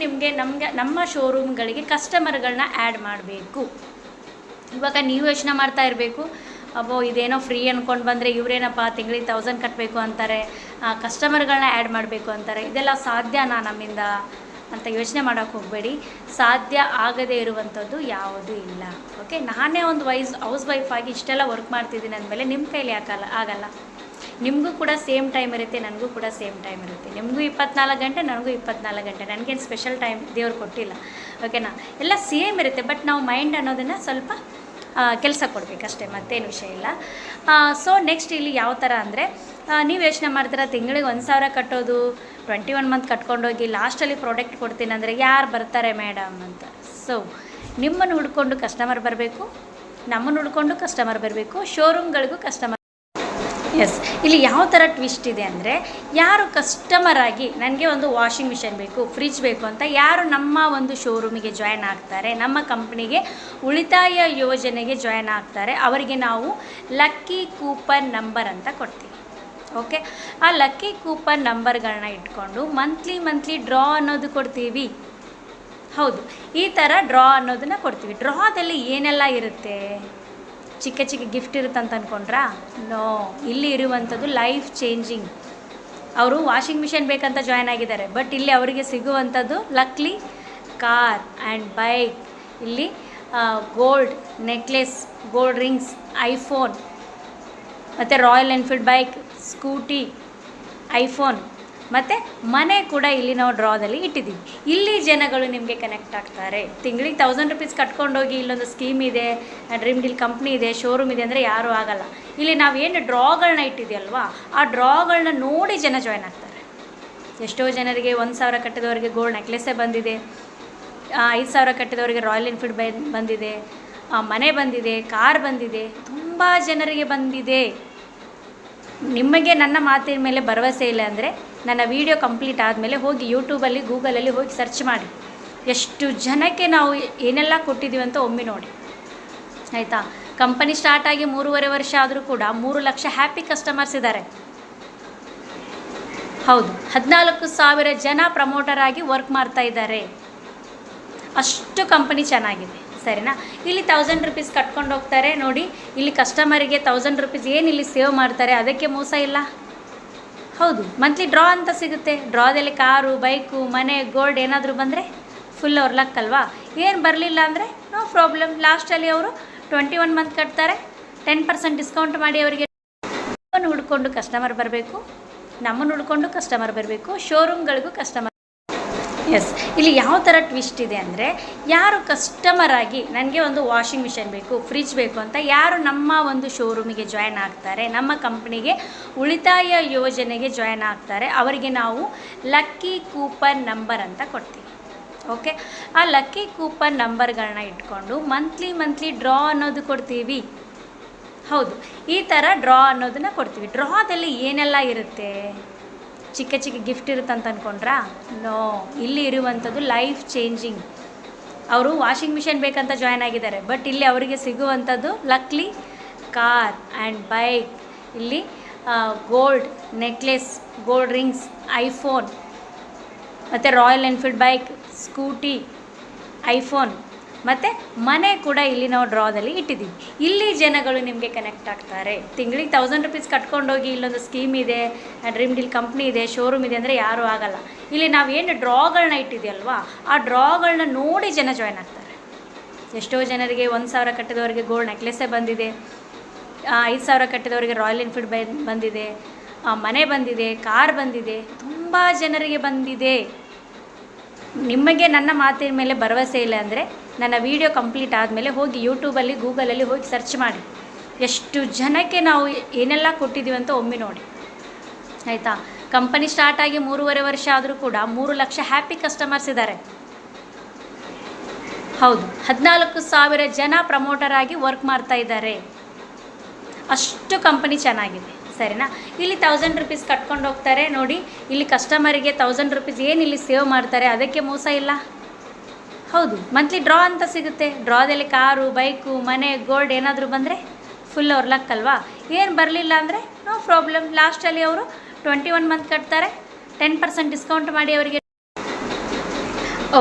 ನಮ್ಮ ಶೋರೂಮ್ಗಳಿಗೆ ಕಸ್ಟಮರ್ಗಳನ್ನ ಆ್ಯಡ್ ಮಾಡಬೇಕು. ಇವಾಗ ನೀವು ಯೋಚನೆ ಮಾಡ್ತಾ ಇರಬೇಕು, ಅಬ್ಬೋ ಇದೇನೋ ಫ್ರೀ ಅಂದ್ಕೊಂಡು ಬಂದರೆ ಇವರೇನಪ್ಪ ತಿಂಗಳಿಗೆ 1000 ಕಟ್ಟಬೇಕು ಅಂತಾರೆ, ಕಸ್ಟಮರ್ಗಳನ್ನ ಆ್ಯಡ್ ಮಾಡಬೇಕು ಅಂತಾರೆ, ಇದೆಲ್ಲ ಸಾಧ್ಯನಾ ನಮ್ಮಿಂದ ಅಂತ ಯೋಚನೆ ಮಾಡೋಕ್ಕೆ ಹೋಗಬೇಡಿ. ಸಾಧ್ಯ ಆಗದೇ ಇರುವಂಥದ್ದು ಯಾವುದೂ ಇಲ್ಲ. ಓಕೆ, ನಾನೇ ಒಂದು ಹೌಸ್ ವೈಫ್ ಆಗಿ ಇಷ್ಟೆಲ್ಲ ವರ್ಕ್ ಮಾಡ್ತಿದ್ದೀನಿ ಅಂದಮೇಲೆ ನಿಮ್ಮ ಕೈಲಿ ಆಗಲ್ಲ. ನಿಮಗೂ ಕೂಡ ಸೇಮ್ ಟೈಮ್ ಇರುತ್ತೆ, ನನಗೂ ಕೂಡ ಸೇಮ್ ಟೈಮ್ ಇರುತ್ತೆ. ನಿಮಗೂ 24 ಗಂಟೆ, ನನಗೂ 24 ಗಂಟೆ. ನನಗೇನು ಸ್ಪೆಷಲ್ ಟೈಮ್ ದೇವ್ರು ಕೊಟ್ಟಿಲ್ಲ, ಓಕೆನಾ. ಎಲ್ಲ ಸೇಮ್ ಇರುತ್ತೆ, ಬಟ್ ನಾವು ಮೈಂಡ್ ಅನ್ನೋದನ್ನು ಸ್ವಲ್ಪ ಕೆಲಸ ಕೊಡಬೇಕಷ್ಟೇ, ಮತ್ತೇನು ವಿಷಯ ಇಲ್ಲ. ಸೊ ನೆಕ್ಸ್ಟ್ ಇಲ್ಲಿ ಯಾವ ಥರ ಅಂದರೆ, ನೀವು ಯೋಚನೆ ಮಾಡ್ತೀರಾ ತಿಂಗಳಿಗೆ 1,000 ಕಟ್ಟೋದು, 21 ಮಂತ್ ಕಟ್ಕೊಂಡೋಗಿ ಲಾಸ್ಟಲ್ಲಿ ಪ್ರಾಡಕ್ಟ್ ಕೊಡ್ತೀನಿ ಅಂದರೆ ಯಾರು ಬರ್ತಾರೆ ಮೇಡಮ್ ಅಂತ. ಸೊ ನಿಮ್ಮನ್ನು ಹುಡ್ಕೊಂಡು ಕಸ್ಟಮರ್ ಬರಬೇಕು, ನಮ್ಮನ್ನು ಹುಡ್ಕೊಂಡು ಕಸ್ಟಮರ್ ಬರಬೇಕು, ಶೋರೂಮ್ಗಳಿಗೂ ಕಸ್ಟಮರ್. ಎಸ್, ಇಲ್ಲಿ ಯಾವ ಥರ ಟ್ವಿಸ್ಟ್ ಇದೆ ಅಂದರೆ, ಯಾರು ಕಸ್ಟಮರ್ ಆಗಿ ನನಗೆ ಒಂದು ವಾಷಿಂಗ್ ಮಿಷನ್ ಬೇಕು, ಫ್ರಿಜ್ ಬೇಕು ಅಂತ ಯಾರು ನಮ್ಮ ಒಂದು ಶೋರೂಮಿಗೆ ಜಾಯ್ನ್ ಆಗ್ತಾರೆ, ನಮ್ಮ ಕಂಪ್ನಿಗೆ ಉಳಿತಾಯ ಯೋಜನೆಗೆ ಜಾಯ್ನ್ ಆಗ್ತಾರೆ, ಅವರಿಗೆ ನಾವು ಲಕ್ಕಿ ಕೂಪನ್ ನಂಬರ್ ಅಂತ ಕೊಡ್ತೀವಿ. ಓಕೆ, ಆ ಲಕ್ಕಿ ಕೂಪನ್ ನಂಬರ್ಗಳನ್ನ ಇಟ್ಕೊಂಡು ಮಂತ್ಲಿ ಡ್ರಾ ಅನ್ನೋದು ಕೊಡ್ತೀವಿ. ಹೌದು, ಈ ಥರ ಡ್ರಾ ಅನ್ನೋದನ್ನು ಕೊಡ್ತೀವಿ. ಡ್ರಾದಲ್ಲಿ ಏನೆಲ್ಲ ಇರುತ್ತೆ? ಚಿಕ್ಕ ಗಿಫ್ಟ್ ಇರುತ್ತೆ ಅಂತ ಅಂದ್ಕೊಂಡ್ರಾ? ನೋ, ಇಲ್ಲಿ ಇರುವಂಥದ್ದು ಲೈಫ್ ಚೇಂಜಿಂಗ್. ಅವರು ವಾಷಿಂಗ್ ಮಿಷನ್ ಬೇಕಂತ ಜಾಯ್ನ್ ಆಗಿದ್ದಾರೆ, ಬಟ್ ಇಲ್ಲಿ ಅವರಿಗೆ ಸಿಗುವಂಥದ್ದು ಲಕ್ಲಿ ಕಾರ್ ಆ್ಯಂಡ್ ಬೈಕ್, ಇಲ್ಲಿ gold necklace, gold rings, iPhone, ಮತ್ತು Royal Enfield bike, Scooty, iPhone, ಮತ್ತು ಮನೆ ಕೂಡ ಇಲ್ಲಿ ನಾವು ಡ್ರಾದಲ್ಲಿ ಇಟ್ಟಿದ್ದೀವಿ. ಇಲ್ಲಿ ಜನಗಳು ನಿಮಗೆ ಕನೆಕ್ಟ್ ಆಗ್ತಾರೆ. ತಿಂಗಳಿಗೆ 1000 ರೂಪೀಸ್ ಕಟ್ಕೊಂಡೋಗಿ ಇಲ್ಲೊಂದು ಸ್ಕೀಮ್ ಇದೆ, ಡ್ರೀಮ್ ಡೀಲ್ ಕಂಪ್ನಿ ಇದೆ, ಶೋರೂಮ್ ಇದೆ ಅಂದರೆ ಯಾರೂ ಆಗಲ್ಲ. ಇಲ್ಲಿ ನಾವೇನು ಡ್ರಾಗಳನ್ನ ಇಟ್ಟಿದೆಯಲ್ವಾ, ಆ ಡ್ರಾಗಳನ್ನ ನೋಡಿ ಜನ ಜಾಯ್ನ್ ಆಗ್ತಾರೆ. ಎಷ್ಟೋ ಜನರಿಗೆ 1,000 ಕಟ್ಟಿದವರಿಗೆ ಗೋಲ್ಡ್ ನೆಕ್ಲೆಸ್ಸೇ ಬಂದಿದೆ, 5,000 ಕಟ್ಟಿದವರಿಗೆ ರಾಯಲ್ ಎನ್ಫೀಲ್ಡ್ ಬಂದಿದೆ, ಮನೆ ಬಂದಿದೆ, ಕಾರ್ ಬಂದಿದೆ, ತುಂಬ ಜನರಿಗೆ ಬಂದಿದೆ. ನಿಮಗೆ ನನ್ನ ಮಾತಿನ ಮೇಲೆ ಭರವಸೆ ಇಲ್ಲ ಅಂದರೆ ನನ್ನ ವಿಡಿಯೋ ಕಂಪ್ಲೀಟ್ ಆದಮೇಲೆ ಹೋಗಿ ಯೂಟ್ಯೂಬಲ್ಲಿ, ಗೂಗಲಲ್ಲಿ ಹೋಗಿ ಸರ್ಚ್ ಮಾಡಿ, ಎಷ್ಟು ಜನಕ್ಕೆ ನಾವು ಏನೆಲ್ಲ ಕೊಟ್ಟಿದ್ದೀವಿ ಅಂತ ಒಮ್ಮೆ ನೋಡಿ, ಆಯಿತಾ. ಕಂಪನಿ ಸ್ಟಾರ್ಟ್ ಆಗಿ 3.5 ವರ್ಷ ಆದರೂ ಕೂಡ 3 ಲಕ್ಷ ಹ್ಯಾಪಿ ಕಸ್ಟಮರ್ಸ್ ಇದ್ದಾರೆ. ಹೌದು, 14,000 ಜನ ಪ್ರಮೋಟರ್ ಆಗಿ ವರ್ಕ್ ಮಾಡ್ತಾ ಇದ್ದಾರೆ. ಅಷ್ಟು ಕಂಪನಿ ಚೆನ್ನಾಗಿದೆ, ಸರಿನಾ. ಇಲ್ಲಿ 1000 ರೂಪೀಸ್ ಕಟ್ಕೊಂಡು ಹೋಗ್ತಾರೆ ನೋಡಿ, ಇಲ್ಲಿ ಕಸ್ಟಮರಿಗೆ 1000 ರೂಪೀಸ್ ಏನು ಇಲ್ಲಿ ಸೇವ್ ಮಾಡ್ತಾರೆ, ಅದಕ್ಕೆ ಮೋಸ ಇಲ್ಲ. ಹೌದು, ಮಂತ್ಲಿ ಡ್ರಾ ಅಂತ ಸಿಗುತ್ತೆ. ಡ್ರಾದಲ್ಲಿ ಕಾರು, ಬೈಕು, ಮನೆ, ಗೋಲ್ಡ್ ಏನಾದರೂ ಬಂದರೆ ಫುಲ್ ಅವ್ರ ಲಕ್ ಅಲ್ವಾ. ಏನು ಬರಲಿಲ್ಲ ಅಂದರೆ ನೋ ಪ್ರಾಬ್ಲಮ್. ಲಾಸ್ಟಲ್ಲಿ ಅವರು 21 ಮಂತ್ ಕಟ್ತಾರೆ, 10% ಡಿಸ್ಕೌಂಟ್ ಮಾಡಿ ಅವರಿಗೆ. ನಮ್ಮನ್ನು ಹುಡ್ಕೊಂಡು ಕಸ್ಟಮರ್ ಬರಬೇಕು, ನಮ್ಮನ್ನು ಹುಡ್ಕೊಂಡು ಕಸ್ಟಮರ್ ಬರಬೇಕು, ಶೋರೂಮ್ಗಳಿಗೂ ಕಸ್ಟಮರ್. ಎಸ್, ಇಲ್ಲಿ ಯಾವ ಥರ ಟ್ವಿಸ್ಟ್ ಇದೆ ಅಂದರೆ, ಯಾರು ಕಸ್ಟಮರ್ ಆಗಿ ನನಗೆ ಒಂದು ವಾಷಿಂಗ್ ಮಿಷಿನ್ ಬೇಕು, ಫ್ರಿಜ್ ಬೇಕು ಅಂತ ಯಾರು ನಮ್ಮ ಒಂದು ಶೋರೂಮಿಗೆ ಜಾಯ್ನ್ ಆಗ್ತಾರೆ, ನಮ್ಮ ಕಂಪ್ನಿಗೆ ಉಳಿತಾಯ ಯೋಜನೆಗೆ ಜಾಯ್ನ್ ಆಗ್ತಾರೆ, ಅವರಿಗೆ ನಾವು ಲಕ್ಕಿ ಕೂಪನ್ ನಂಬರ್ ಅಂತ ಕೊಡ್ತೀವಿ. ಓಕೆ, ಆ ಲಕ್ಕಿ ಕೂಪನ್ ನಂಬರ್ಗಳನ್ನ ಇಟ್ಕೊಂಡು ಮಂತ್ಲಿ ಡ್ರಾ ಅನ್ನೋದು ಕೊಡ್ತೀವಿ. ಹೌದು, ಈ ಥರ ಡ್ರಾ ಅನ್ನೋದನ್ನು ಕೊಡ್ತೀವಿ. ಡ್ರಾದಲ್ಲಿ ಏನೆಲ್ಲ ಇರುತ್ತೆ? ಚಿಕ್ಕ ಗಿಫ್ಟ್ ಇರುತ್ತೆ ಅಂತ ಅಂದ್ಕೊಂಡ್ರಾ? ನೋ, ಇಲ್ಲಿ ಇರುವಂಥದ್ದು ಲೈಫ್ ಚೇಂಜಿಂಗ್. ಅವರು ವಾಷಿಂಗ್ ಮಿಷಿನ್ ಬೇಕಂತ ಜಾಯ್ನ್ ಆಗಿದ್ದಾರೆ, ಬಟ್ ಇಲ್ಲಿ ಅವರಿಗೆ ಸಿಗುವಂಥದ್ದು ಲಕ್ಲಿ ಕಾರ್ ಆ್ಯಂಡ್ ಬೈಕ್. ಇಲ್ಲಿ gold necklace, gold rings, iPhone, ಮತ್ತು Royal Enfield bike, Scooty, iPhone, ಮತ್ತು ಮನೆ ಕೂಡ ಇಲ್ಲಿ ನಾವು ಡ್ರಾದಲ್ಲಿ ಇಟ್ಟಿದ್ದೀವಿ. ಇಲ್ಲಿ ಜನಗಳು ನಿಮಗೆ ಕನೆಕ್ಟ್ ಆಗ್ತಾರೆ. ತಿಂಗಳಿಗೆ 1000 ರೂಪೀಸ್ ಕಟ್ಕೊಂಡೋಗಿ ಇಲ್ಲೊಂದು ಸ್ಕೀಮ್ ಇದೆ, ಡ್ರೀಮ್ ಡೀಲ್ ಕಂಪ್ನಿ ಇದೆ, ಶೋರೂಮ್ ಇದೆ ಅಂದರೆ ಯಾರೂ ಆಗಲ್ಲ. ಇಲ್ಲಿ ನಾವೇನು ಡ್ರಾಗಳನ್ನ ಇಟ್ಟಿದೆಯಲ್ವಾ, ಆ ಡ್ರಾಗಳನ್ನ ನೋಡಿ ಜನ ಜಾಯ್ನ್ ಆಗ್ತಾರೆ. ಎಷ್ಟೋ ಜನರಿಗೆ 1000 ಕಟ್ಟಿದವರಿಗೆ ಗೋಲ್ಡ್ ನೆಕ್ಲೆಸ್ಸೇ ಬಂದಿದೆ, 5000 ಕಟ್ಟಿದವರಿಗೆ ರಾಯಲ್ ಎನ್ಫೀಲ್ಡ್ ಬಂದಿದೆ, ಮನೆ ಬಂದಿದೆ, ಕಾರ್ ಬಂದಿದೆ, ತುಂಬ ಜನರಿಗೆ ಬಂದಿದೆ. ನಿಮಗೆ ನನ್ನ ಮಾತಿನ ಮೇಲೆ ಭರವಸೆ ಇಲ್ಲ ಅಂದರೆ ನನ್ನ ವಿಡಿಯೋ ಕಂಪ್ಲೀಟ್ ಆದಮೇಲೆ ಹೋಗಿ ಯೂಟ್ಯೂಬಲ್ಲಿ, ಗೂಗಲಲ್ಲಿ ಹೋಗಿ ಸರ್ಚ್ ಮಾಡಿ, ಎಷ್ಟು ಜನಕ್ಕೆ ನಾವು ಏನೆಲ್ಲ ಕೊಟ್ಟಿದ್ದೀವಿ ಅಂತ ಒಮ್ಮೆ ನೋಡಿ, ಆಯಿತಾ. ಕಂಪನಿ ಸ್ಟಾರ್ಟ್ ಆಗಿ 3.5 ವರ್ಷ ಆದರೂ ಕೂಡ 3 ಲಕ್ಷ ಹ್ಯಾಪಿ ಕಸ್ಟಮರ್ಸ್ ಇದ್ದಾರೆ. ಹೌದು, 14,000 ಜನ ಪ್ರಮೋಟರ್ ಆಗಿ ವರ್ಕ್ ಮಾಡ್ತಾ ಇದ್ದಾರೆ. ಅಷ್ಟು ಕಂಪನಿ ಚೆನ್ನಾಗಿದೆ, ಸರಿನಾ. ಇಲ್ಲಿ 1000 ರೂಪೀಸ್ ಕಟ್ಕೊಂಡು ಹೋಗ್ತಾರೆ ನೋಡಿ. ಇಲ್ಲಿ ಕಸ್ಟಮರಿಗೆ 1000 ರೂಪೀಸ್ ಏನು ಇಲ್ಲಿ ಸೇವ್ ಮಾಡ್ತಾರೆ, ಅದಕ್ಕೆ ಮೋಸ ಇಲ್ಲ. ಹೌದು, ಮಂತ್ಲಿ ಡ್ರಾ ಅಂತ ಸಿಗುತ್ತೆ. ಡ್ರಾದಲ್ಲಿ ಕಾರು, ಬೈಕು, ಮನೆ, ಗೋಲ್ಡ್ ಏನಾದರೂ ಬಂದರೆ ಫುಲ್ ಅವ್ರ ಲಕ್ ಅಲ್ವಾ. ಏನು ಬರಲಿಲ್ಲ ಅಂದರೆ ನೋ ಪ್ರಾಬ್ಲಮ್. ಲಾಸ್ಟಲ್ಲಿ ಅವರು 21 ಮಂತ್ ಕಟ್ತಾರೆ, 10% ಡಿಸ್ಕೌಂಟ್ ಮಾಡಿ ಅವರಿಗೆ.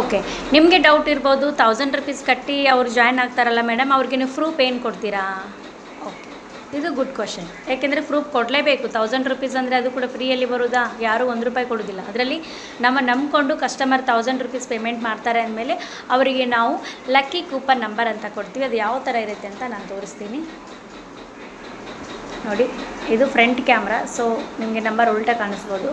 ಓಕೆ, ನಿಮಗೆ ಡೌಟ್ ಇರ್ಬೋದು, 1000 ರೂಪೀಸ್ ಕಟ್ಟಿ ಅವ್ರು ಜಾಯ್ನ್ ಆಗ್ತಾರಲ್ಲ ಮೇಡಮ್, ಅವ್ರಿಗೆ ನೀವು ಪ್ರೂಫ್ ಏನು ಕೊಡ್ತೀರಾ? ಓಕೆ, ಇದು ಗುಡ್ ಕ್ವಶನ್. ಯಾಕೆಂದರೆ ಪ್ರೂಫ್ ಕೊಡಲೇಬೇಕು. 1000 ರೂಪೀಸ್ ಅಂದರೆ ಅದು ಕೂಡ ಫ್ರೀಯಲ್ಲಿ ಬರೋದಾ? ಯಾರೂ 1 ರೂಪಾಯಿ ಕೊಡೋದಿಲ್ಲ. ಅದರಲ್ಲಿ ನಂಬಿಕೊಂಡು ಕಸ್ಟಮರ್ 1000 ರೂಪೀಸ್ ಪೇಮೆಂಟ್ ಮಾಡ್ತಾರೆ ಅಂದಮೇಲೆ ಅವರಿಗೆ ನಾವು ಲಕ್ಕಿ ಕೂಪನ್ ನಂಬರ್ ಅಂತ ಕೊಡ್ತೀವಿ. ಅದು ಯಾವ ಥರ ಇರುತ್ತೆ ಅಂತ ನಾನು ತೋರಿಸ್ತೀನಿ ನೋಡಿ. ಇದು ಫ್ರಂಟ್ ಕ್ಯಾಮ್ರಾ, ಸೊ ನಿಮಗೆ ನಂಬರ್ ಉಲ್ಟಾ ಕಾಣಿಸ್ಬೋದು.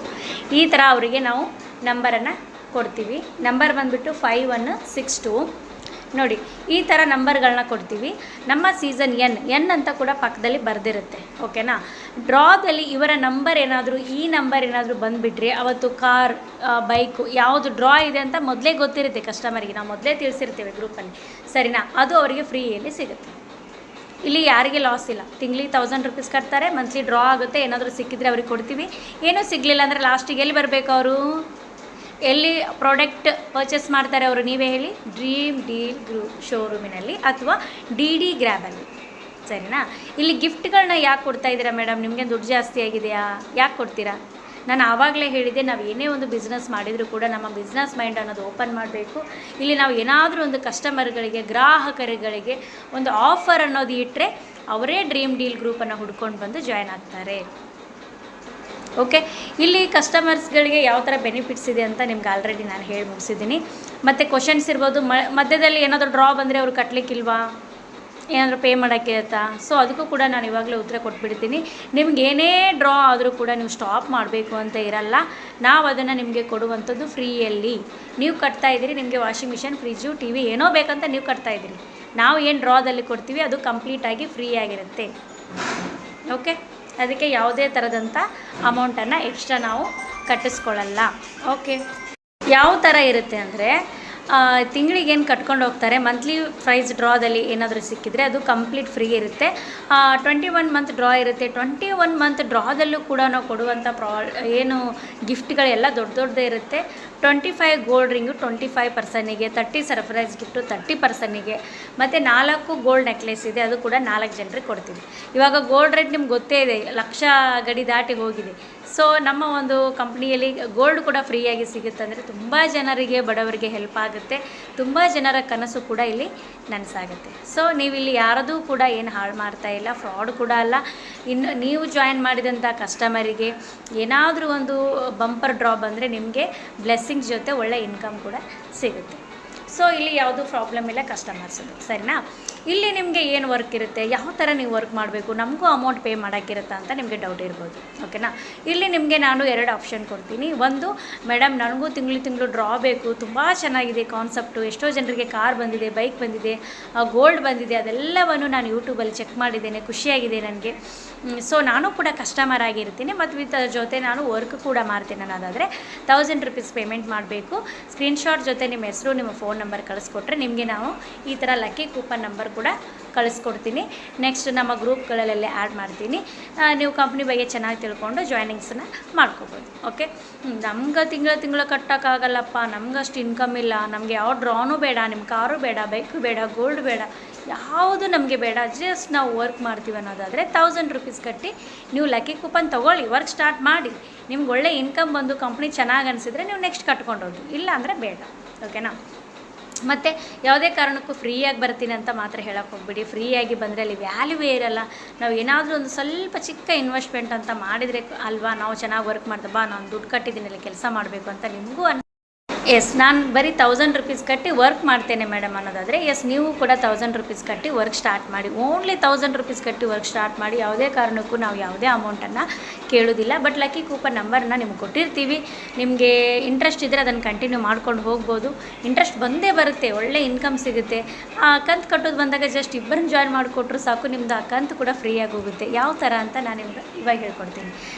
ಈ ಥರ ಅವರಿಗೆ ನಾವು ನಂಬರನ್ನು ಕೊಡ್ತೀವಿ. ನಂಬರ್ ಬಂದುಬಿಟ್ಟು 5162 ನೋಡಿ. ಈ ಥರ ನಂಬರ್ಗಳನ್ನ ಕೊಡ್ತೀವಿ. ನಮ್ಮ ಸೀಸನ್ ಎನ್ ಅಂತ ಕೂಡ ಪಕ್ಕದಲ್ಲಿ ಬರೆದಿರುತ್ತೆ, ಓಕೆನಾ. ಡ್ರಾದಲ್ಲಿ ಇವರ ನಂಬರ್ ಏನಾದರೂ, ಈ ನಂಬರ್ ಏನಾದರೂ ಬಂದುಬಿಟ್ರೆ ಅವತ್ತು ಕಾರ್, ಬೈಕು ಯಾವುದು ಡ್ರಾ ಇದೆ ಅಂತ ಮೊದಲೇ ಗೊತ್ತಿರುತ್ತೆ ಕಸ್ಟಮರಿಗೆ. ನಾವು ಮೊದಲೇ ತಿಳಿಸಿರ್ತೇವೆ ಗ್ರೂಪಲ್ಲಿ, ಸರಿನಾ. ಅದು ಅವರಿಗೆ ಫ್ರೀಯಲ್ಲಿ ಸಿಗುತ್ತೆ. ಇಲ್ಲಿ ಯಾರಿಗೆ ಲಾಸ್ ಇಲ್ಲ. ತಿಂಗಳಿಗೆ 1000 ರೂಪೀಸ್ ಕಟ್ತಾರೆ, ಮಂತ್ಲಿ ಡ್ರಾ ಆಗುತ್ತೆ. ಏನಾದರೂ ಸಿಕ್ಕಿದ್ರೆ ಅವ್ರಿಗೆ ಕೊಡ್ತೀವಿ. ಏನೂ ಸಿಗಲಿಲ್ಲ ಅಂದರೆ ಲಾಸ್ಟಿಗೆ ಎಲ್ಲಿ ಬರಬೇಕು ಅವರು? ಎಲ್ಲಿ ಪ್ರಾಡಕ್ಟ್ ಪರ್ಚೇಸ್ ಮಾಡ್ತಾರೆ ಅವರು? ನೀವೇ ಹೇಳಿ. ಡ್ರೀಮ್ ಡೀಲ್ ಗ್ರೂಪ್ ಶೋರೂಮಿನಲ್ಲಿ ಅಥವಾ ಡಿ ಗ್ರ್ಯಾಬಲ್ಲಿ, ಸರಿನಾ. ಇಲ್ಲಿ ಗಿಫ್ಟ್ಗಳನ್ನ ಯಾಕೆ ಕೊಡ್ತಾ ಇದ್ದೀರಾ ಮೇಡಮ್? ನಿಮಗೆ ದುಡ್ಡು ಜಾಸ್ತಿ ಆಗಿದೆಯಾ? ಯಾಕೆ ಕೊಡ್ತೀರಾ? ನಾನು ಆವಾಗಲೇ ಹೇಳಿದ್ದೆ, ನಾವು ಏನೇ ಒಂದು ಬಿಸ್ನೆಸ್ ಮಾಡಿದರೂ ಕೂಡ ನಮ್ಮ ಬಿಸ್ನೆಸ್ ಮೈಂಡ್ ಅನ್ನೋದು ಓಪನ್ ಮಾಡಬೇಕು. ಇಲ್ಲಿ ನಾವು ಏನಾದರೂ ಒಂದು ಕಸ್ಟಮರ್ಗಳಿಗೆ, ಗ್ರಾಹಕರುಗಳಿಗೆ ಒಂದು ಆಫರ್ ಅನ್ನೋದು ಇಟ್ಟರೆ ಅವರೇ ಡ್ರೀಮ್ ಡೀಲ್ ಗ್ರೂಪನ್ನು ಹುಡ್ಕೊಂಡು ಬಂದು ಜಾಯ್ನ್ ಆಗ್ತಾರೆ. ಓಕೆ, ಇಲ್ಲಿ ಕಸ್ಟಮರ್ಸ್ಗಳಿಗೆ ಯಾವ ಥರ ಬೆನಿಫಿಟ್ಸ್ ಇದೆ ಅಂತ ನಿಮ್ಗೆ ಆಲ್ರೆಡಿ ನಾನು ಹೇಳಿ ಮುಗಿಸಿದ್ದೀನಿ. ಮತ್ತು ಕ್ವಶನ್ಸ್ ಇರ್ಬೋದು, ಮಧ್ಯದಲ್ಲಿ ಏನಾದರೂ ಡ್ರಾ ಬಂದರೆ ಅವ್ರು ಕಟ್ಟಲಿಕ್ಕಿಲ್ವಾ, ಏನಾದರೂ ಪೇ ಮಾಡೋಕ್ಕೆ ಇರುತ್ತಾ? ಸೊ ಅದಕ್ಕೂ ಕೂಡ ನಾನು ಇವಾಗಲೇ ಉತ್ತರ ಕೊಟ್ಬಿಡ್ತೀನಿ. ನಿಮ್ಗೆ ಏನೇ ಡ್ರಾ ಆದರೂ ಕೂಡ ನೀವು ಸ್ಟಾಪ್ ಮಾಡಬೇಕು ಅಂತ ಇರಲ್ಲ. ನಾವು ಅದನ್ನು ನಿಮಗೆ ಕೊಡುವಂಥದ್ದು ಫ್ರೀಯಲ್ಲಿ. ನೀವು ಕಟ್ತಾಯಿದ್ದೀರಿ, ನಿಮಗೆ washing machine, fridge, T V ಏನೋ ಬೇಕಂತ ನೀವು ಕಟ್ತಾಯಿದ್ದೀರಿ. ನಾವು ಏನು ಡ್ರಾದಲ್ಲಿ ಕೊಡ್ತೀವಿ ಅದು ಕಂಪ್ಲೀಟಾಗಿ ಫ್ರೀ ಆಗಿರುತ್ತೆ. ಓಕೆ, ಅದಕ್ಕೆ ಯಾವುದೇ ಥರದಂಥ ಅಮೌಂಟನ್ನು ಎಕ್ಸ್ಟ್ರಾ ನಾವು ಕಟ್ಟಿಸ್ಕೊಳ್ಳಲ್ಲ. ಓಕೆ, ಯಾವ ಥರ ಇರುತ್ತೆ ಅಂದರೆ, ತಿಂಗಳಿಗೆ ಏನು ಕಟ್ಕೊಂಡು ಹೋಗ್ತಾರೆ, ಮಂತ್ಲಿ ಪ್ರೈಸ್ ಡ್ರಾದಲ್ಲಿ ಏನಾದರೂ ಸಿಕ್ಕಿದರೆ ಅದು ಕಂಪ್ಲೀಟ್ ಫ್ರೀ ಇರುತ್ತೆ. 21 ಮಂತ್ ಡ್ರಾ ಇರುತ್ತೆ. 21 ಮಂತ್ ಡ್ರಾದಲ್ಲೂ ಕೂಡ ನಾವು ಕೊಡುವಂಥ ಏನು ಗಿಫ್ಟ್ಗಳೆಲ್ಲ ದೊಡ್ಡದೇ ಇರುತ್ತೆ. 25 ಗೋಲ್ಡ್ ರಿಂಗು 25%ಗೆ, 30 ಸರ್ಪ್ರೈಸ್ ಗಿಫ್ಟು 30%ಗೆ, ಮತ್ತು 4 ಗೋಲ್ಡ್ ನೆಕ್ಲೆಸ್ ಇದೆ, ಅದು ಕೂಡ 4 ಜನರಿಗೆ ಕೊಡ್ತೀವಿ. ಇವಾಗ ಗೋಲ್ಡ್ ರೇಟ್ ನಿಮ್ಗೆ ಗೊತ್ತೇ ಇದೆ, ಲಕ್ಷ ಗಡಿ ದಾಟಿ ಹೋಗಿದೆ. ಸೊ ನಮ್ಮ ಒಂದು ಕಂಪ್ನಿಯಲ್ಲಿ ಗೋಲ್ಡ್ ಕೂಡ ಫ್ರೀಯಾಗಿ ಸಿಗುತ್ತೆ ಅಂದರೆ ತುಂಬ ಜನರಿಗೆ, ಬಡವರಿಗೆ ಹೆಲ್ಪ್ ಆಗುತ್ತೆ. ತುಂಬ ಜನರ ಕನಸು ಕೂಡ ಇಲ್ಲಿ ನನಸಾಗುತ್ತೆ. ಸೊ ನೀವಿಲ್ಲಿ ಯಾರದೂ ಕೂಡ ಏನು ಹಾಳು ಮಾಡ್ತಾ ಇಲ್ಲ, ಫ್ರಾಡ್ ಕೂಡ ಅಲ್ಲ. ಇನ್ನು ನೀವು ಜಾಯಿನ್ ಮಾಡಿದಂಥ ಕಸ್ಟಮರಿಗೆ ಏನಾದರೂ ಒಂದು ಬಂಪರ್ ಡ್ರಾ ಬಂದರೆ ನಿಮಗೆ ಬ್ಲೆಸ್ಸಿಂಗ್ಸ್ ಜೊತೆ ಒಳ್ಳೆ ಇನ್ಕಮ್ ಕೂಡ ಸಿಗುತ್ತೆ. ಸೊ ಇಲ್ಲಿ ಯಾವುದೂ ಪ್ರಾಬ್ಲಮ್ ಇಲ್ಲ ಕಸ್ಟಮರ್ಸದು, ಸರಿನಾ. ಇಲ್ಲಿ ನಿಮಗೆ ಏನು ವರ್ಕ್ ಇರುತ್ತೆ, ಯಾವ ಥರ ನೀವು ವರ್ಕ್ ಮಾಡಬೇಕು, ನಮಗೂ ಅಮೌಂಟ್ ಪೇ ಮಾಡೋಕ್ಕಿರುತ್ತಾ ಅಂತ ನಿಮಗೆ ಡೌಟ್ ಇರ್ಬೋದು. ಓಕೆನಾ. ಇಲ್ಲಿ ನಿಮಗೆ ನಾನು 2 ಆಪ್ಷನ್ ಕೊಡ್ತೀನಿ. ಒಂದು, ಮೇಡಮ್ ನನಗೂ ತಿಂಗಳು ಡ್ರಾ ಬೇಕು, ತುಂಬ ಚೆನ್ನಾಗಿದೆ ಕಾನ್ಸೆಪ್ಟು, ಎಷ್ಟೋ ಜನರಿಗೆ ಕಾರ್ ಬಂದಿದೆ, ಬೈಕ್ ಬಂದಿದೆ, ಗೋಲ್ಡ್ ಬಂದಿದೆ, ಅದೆಲ್ಲವನ್ನು ನಾನು ಯೂಟ್ಯೂಬಲ್ಲಿ ಚೆಕ್ ಮಾಡಿದ್ದೇನೆ, ಖುಷಿಯಾಗಿದೆ ನನಗೆ. ಸೊ ನಾನು ಕೂಡ ಕಸ್ಟಮರ್ ಆಗಿರ್ತೀನಿ ಮತ್ತು ವಿತ್ ಜೊತೆ ನಾನು ವರ್ಕ್ ಕೂಡ ಮಾಡ್ತೀನಿ ಅನ್ನೋದಾದರೆ 1000 ರೂಪೀಸ್ ಪೇಮೆಂಟ್ ಮಾಡಬೇಕು. ಸ್ಕ್ರೀನ್ಶಾಟ್ ಜೊತೆ ನಿಮ್ಮ ಹೆಸರು, ನಿಮ್ಮ ಫೋನ್ ನಂಬರ್ ಕಳಿಸ್ಕೊಟ್ರೆ ನಿಮಗೆ ನಾವು ಈ ಥರ ಲಕ್ಕಿ ಕೂಪನ್ ನಂಬರ್ ಕೂಡ ಕಳಿಸ್ಕೊಡ್ತೀನಿ. ನೆಕ್ಸ್ಟ್ ನಮ್ಮ ಗ್ರೂಪ್ಗಳಲ್ಲೆಲ್ಲ ಆ್ಯಡ್ ಮಾಡ್ತೀನಿ. ನೀವು ಕಂಪ್ನಿ ಬಗ್ಗೆ ಚೆನ್ನಾಗಿ ತಿಳ್ಕೊಂಡು ಜಾಯ್ನಿಂಗ್ಸನ್ನ ಮಾಡ್ಕೋಬೋದು. ಓಕೆ. ನಮ್ಗೆ ತಿಂಗಳು ಕಟ್ಟೋಕ್ಕಾಗಲ್ಲಪ್ಪ, ನಮ್ಗಷ್ಟು ಇನ್ಕಮ್ ಇಲ್ಲ, ನಮಗೆ ಯಾವ ಡ್ರಾನೂ ಬೇಡ, ನಿಮ್ಮ ಕಾರು ಬೇಡ, ಬೈಕು ಬೇಡ, ಗೋಲ್ಡ್ ಬೇಡ, ಯಾವುದು ನಮಗೆ ಬೇಡ, ಜಸ್ಟ್ ನಾವು ವರ್ಕ್ ಮಾಡ್ತೀವಿ ಅನ್ನೋದಾದರೆ 1000 ರೂಪೀಸ್ ಕಟ್ಟಿ ನೀವು ಲಕ್ಕಿ ಕೂಪನ್ ತೊಗೊಳ್ಳಿ, ವರ್ಕ್ ಸ್ಟಾರ್ಟ್ ಮಾಡಿ. ನಿಮ್ಗೆ ಒಳ್ಳೆ ಇನ್ಕಮ್ ಬಂದು ಕಂಪ್ನಿ ಚೆನ್ನಾಗಿ ಅನಿಸಿದ್ರೆ ನೀವು ನೆಕ್ಸ್ಟ್ ಕಟ್ಕೊಂಡು ಹೋಗಿ, ಇಲ್ಲ ಅಂದರೆ ಬೇಡ. ಓಕೆನಾ. ಮತ್ತು ಯಾವುದೇ ಕಾರಣಕ್ಕೂ ಫ್ರೀಯಾಗಿ ಬರ್ತೀನಿ ಅಂತ ಮಾತ್ರ ಹೇಳಕ್ಕೆ ಹೋಗ್ಬಿಡಿ. ಫ್ರೀಯಾಗಿ ಬಂದರೆ ಅಲ್ಲಿ ವ್ಯಾಲ್ಯೂವೇ ಇರಲ್ಲ. ನಾವು ಏನಾದರೂ ಒಂದು ಸ್ವಲ್ಪ ಚಿಕ್ಕ ಇನ್ವೆಸ್ಟ್ಮೆಂಟ್ ಅಂತ ಮಾಡಿದರೆ ಅಲ್ವಾ ನಾವು ಚೆನ್ನಾಗಿ ವರ್ಕ್ ಮಾಡ್ದೆ, ನಾನು ದುಡ್ಡು ಕಟ್ಟಿದ್ದೀನಿ ಅಲ್ಲಿ ಕೆಲಸ ಮಾಡಬೇಕು ಅಂತ ನಿಮಗೂ ಎಸ್ ನಾನು ಬರೀ 1000 ರೂಪೀಸ್ ಕಟ್ಟಿ ವರ್ಕ್ ಮಾಡ್ತೇನೆ ಮೇಡಮ್ ಅನ್ನೋದಾದರೆ ಎಸ್ ನೀವು ಕೂಡ 1000 ರೂಪೀಸ್ ಕಟ್ಟಿ ವರ್ಕ್ ಸ್ಟಾರ್ಟ್ ಮಾಡಿ. ಓನ್ಲಿ 1000 ರೂಪೀಸ್ ಕಟ್ಟಿ ವರ್ಕ್ ಸ್ಟಾರ್ಟ್ ಮಾಡಿ. ಯಾವುದೇ ಕಾರಣಕ್ಕೂ ನಾವು ಯಾವುದೇ ಅಮೌಂಟನ್ನು ಕೇಳೋದಿಲ್ಲ. ಬಟ್ ಲಕ್ಕಿ ಕೂಪನ್ ನಂಬರ್ನ ನಿಮ್ಗೆ ಕೊಟ್ಟಿರ್ತೀವಿ. ನಿಮಗೆ ಇಂಟ್ರೆಸ್ಟ್ ಇದ್ದರೆ ಅದನ್ನು ಕಂಟಿನ್ಯೂ ಮಾಡ್ಕೊಂಡು ಹೋಗ್ಬೋದು. ಇಂಟ್ರೆಸ್ಟ್ ಬಂದೇ ಬರುತ್ತೆ, ಒಳ್ಳೆ ಇನ್ಕಮ್ ಸಿಗುತ್ತೆ. ಆ ಕಂತು ಕಟ್ಟೋದು ಬಂದಾಗ ಜಸ್ಟ್ ಇಬ್ಬರನ್ನ ಜಾಯ್ನ್ ಮಾಡಿಕೊಟ್ರು ಸಾಕು, ನಿಮ್ಮದು ಆ ಕಂತು ಕೂಡ ಫ್ರೀಯಾಗಿ ಹೋಗುತ್ತೆ. ಯಾವ ಥರ ಅಂತ ನಾನು ನಿಮ್ಗೆ ಇವಾಗ ಹೇಳ್ಕೊಡ್ತೀನಿ,